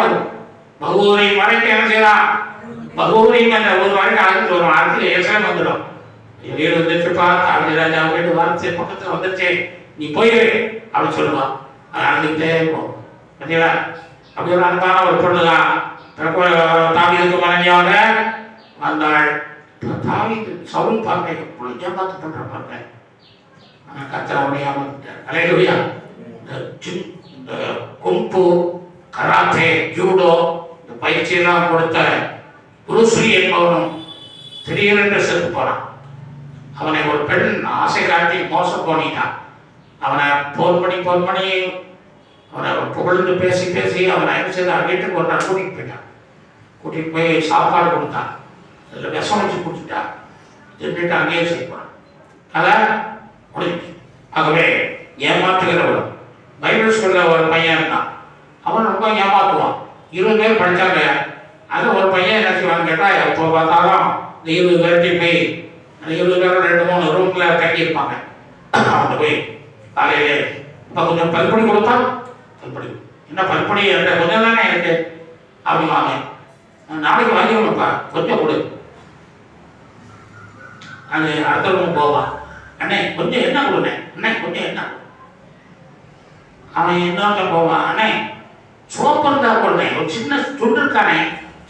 வரும். பகூரி மறைக்கு என்ன செய்யலாம், பகூரிங்க அந்த ஒரு மறைக்கு அழுதுட்டு வரும். அடுத்து ஏசம் வந்துடும். வீடு வந்துச்சுப்பா, தாவீது ராஜா வீடு வரச்சு, பக்கத்துல வந்துருச்சு, நீ போயிரு அப்படின்னு சொல்லுவான். அது அழுதுகிட்டே இருக்கும். பார்த்தீங்களா? அப்படி ஒரு அன்பான ஒரு பொண்ணுதான் தாவீதுக்கு மனைவியாக வந்தாள். தாவீது சவுல் பார்க்க எவ்வளவு ஏமாத்து பண்ற பாருங்க. ஆனால் கர்த்தர் அவனை ஏமாத்திட்டார். அல்லேலூயா. இந்த கும்பு, கராத்தே, ஜூடோ இந்த பயிற்சியெல்லாம் கொடுத்த புரூஸ்லி என்பவனும் திடீரென்று செத்து போனான். அவனை ஒரு பெண் ஆசை காட்டி மோசம் பண்ணிட்டான். அவனை போன் பண்ணி அவனை புகழ்ந்து பேசி அவனை என்ன செய்தான், வீட்டுக்கு ஒரு நாள் கூட்டிகிட்டு போயிட்டான். கூட்டிகிட்டு போய் சாப்பாடு கொடுத்தான். அதில் விஷம் வச்சு கொடுத்துட்டான். தின்னுட்டு அங்கேயே செய்வான். அதை முடிஞ்சு. ஆகவே ஏமாற்றுகிறவளும் பைபிள் ஸ்கூல்ல ஒரு பையன் இருந்தான். அவன் ரொம்ப ஏமாத்துவான். 20 பேர் படித்தாங்க. அது ஒரு பையன் என்ன செய்வான்னு கேட்டால், எப்போ பார்த்தாலும் இந்த 20 பேர்த்தையும் போய் அந்த 20 பேரும் 2-3 ரூமில் கட்டியிருப்பாங்க. அவன் போய் காலையிலே இப்போ கொஞ்சம் பல்பொடி கொடுத்தா, பல்பொடி என்ன பல்பொடி என்ற கொஞ்சம் தானே இருக்கு அப்படிவாங்க. நாளைக்கு வாங்கி கொடுப்பா, கொஞ்சம் கொடு. அது அடுத்த ரூம் போவான். அண்ணே கொஞ்சம் என்ன கொடுண்ணே, அண்ணே கொஞ்சம் என்ன. அவன் இன்னொருத்த போவான், அண்ணே சோப்பு இருந்தா கொடுண்ணே, ஒரு சின்ன துண்டு இருக்கானே,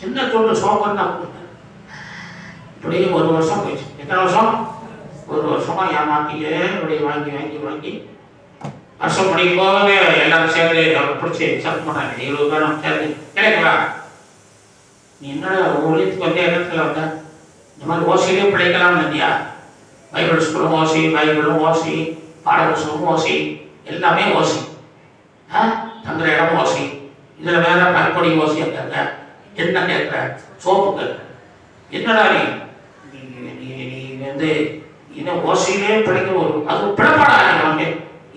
சின்ன துண்டு சோப்பு இருந்தா கொடுங்க. இப்படியே 1 வருஷம் போயிடுச்சு. எத்தனை வருஷம்? 1 வருஷமா ஏமாத்தியே இப்படி வாங்கி வாங்கி வாங்கி வருஷம் படிக்கும் போது எல்லாரும் சேர்ந்து அவரை பிடிச்சி சப் பண்ணாங்க. 20 பேரும் சேர்ந்து கிடைக்கலா, நீ என்னடா ஊழியத்துக்கு வந்து இடத்துல வந்த, இந்த மாதிரி ஓசியிலே பிழைக்கலாம்னு இல்லையா? பைபிள் ஸ்கூலும் ஓசி, பைபிளும் ஓசி, பாடப்புத்தகமும் ஓசி, எல்லாமே ஓசி. தங்குற இடம் ஓசி. இதில் வேற பல்பொடி ஓசி கேட்க, என்ன கேட்குற, சோப்பு கேட்குற. என்னடா நீ வந்து இன்னும் ஓசியிலே பிழைக்க ஒரு அது பிழப்பாடா வாங்க,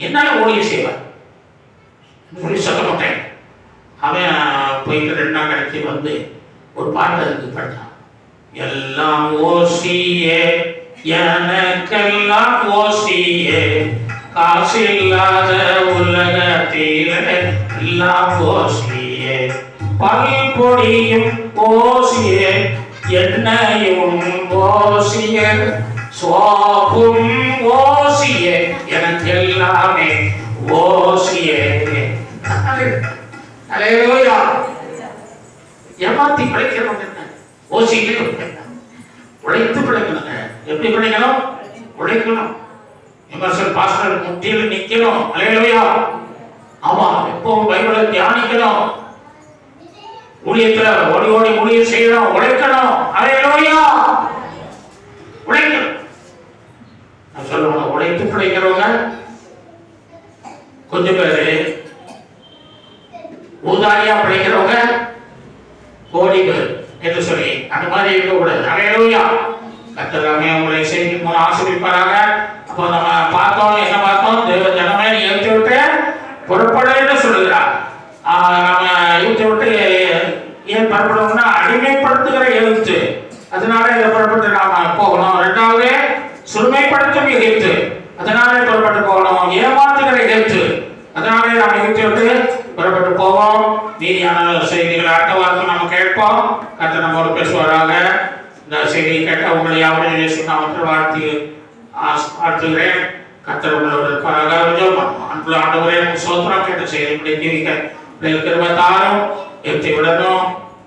என்னால ஊழியம் செய்வேன் சொல்லி சொல்ல மாட்டேன். அவன் போயிட்டு 2 நாள் கழிச்சு வந்து ஒரு பாட்டு அதுக்கு படித்தான். எல்லாம் ஓசியே எனக்கெல்லாம் ஓசியே, காசு இல்லாத உலகத்தில எல்லாம் ஓசியே, பல்பொடியும் ஓசியே, எண்ணெயும் ஓசியே, சோப்பும் ஓசியே, எனக்கு எல்லாமே ஓசியே. அல்லேலூயா. ஏமாத்தி பிழைக்கிறவங்க ஓசியிலே உழைத்து பிழைக்கணுங்க. எப்படி பிழைக்கணும்? உழைக்கணும். எமர்சன் பாஸ்டர் முற்றிலும் நிக்கணும். அல்லேலூயா. ஆமா, எப்பவும் பைபிளை தியானிக்கணும். ஊழியத்துல ஓடி ஓடி ஊழியம் செய்யணும், உழைக்கணும். அல்லேலூயா. உழைக்கணும். நான் சொல்லுவேன், உழைத்து பிழைக்கிறவங்க கொஞ்சம் பேரு, ஊதாரியா பிழைக்கிறவங்க கோடி பேர் என்று சொல்லி அந்த மாதிரி இருக்கக்கூடாது. அல்லேலூயா. கர்த்தராமே உங்களை செய்தி மூலம் ஆசீர்வதிப்பாராக. அப்போ நம்ம பார்த்தோம், என்ன பார்த்தோம்? தேவ ஜனமே எழுத்து விட்டு புறப்பட சொல்லுகிறார். நம்ம எழுத்து விட்டு ஏன் புறப்படணும்னா அடிமைப்படுத்துகிற எழுத்து. அதனால இதை புறப்பட்டு நாம போகணும். 2வது சுருமைப்படுத்தும் எழுத்து. அதனால புறப்பட்டு போகணும். ஏமாத்துகிற எழுத்து. அதனாலே நாம் எழுத்து விட்டு புறப்பட்டு போவோம். மீதியான செய்திகளை அடுத்த வாரத்தில் நம்ம கேட்போம். கர்த்தர் நம்மோடு பேசுவாராக. இந்த செய்தியை கேட்ட உங்களை யாரும் இயேசு நாமத்தில் வாழ்த்துகிறேன். கர்த்தர் உங்களோட அன்புள்ள ஆண்டவரே, சோத்திரம் கேட்ட செய்திகளை ஜீவிக்க கிருபைத்தாரும் எழுத்தை விடணும்.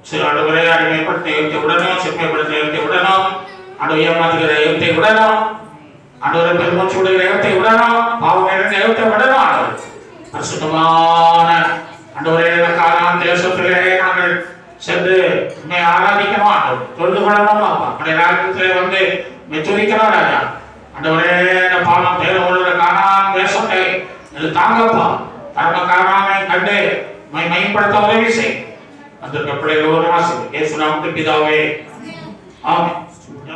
சில ஆண்டவரே அடிமைப்படுத்த எழுத்தை விடணும், செம்மைப்படுத்த எழுத்தை விடணும், ஆண்டவர் ஏமாத்துகிற எழுத்தை விடணும், ஆண்டவரை பெருமூச்சு விடுகிற எழுத்தை விடணும், பாவம் நிறைந்த எழுத்தை விடணும். ஆண்டவர் பரிசுத்தமான ஆண்டவரே, கானான் தேசத்திலே நாங்கள் சென்று ஆராதிக்கணும். ஆண்டவர் தொழுது கொள்ளணும். அப்படி ராஜ்யத்திலே வந்து துதிக்கணும். ராஜா ஆண்டவரே, பாவம் தேவ கானான் தேசத்தை தாங்கப்பா. பரம கானானை கண்டு மையப்படுத்த உதவி செய். அந்த பிள்ளைகளோடு ஆசை இயேசு நாமத்தில் பிதாவே, ஆமென்.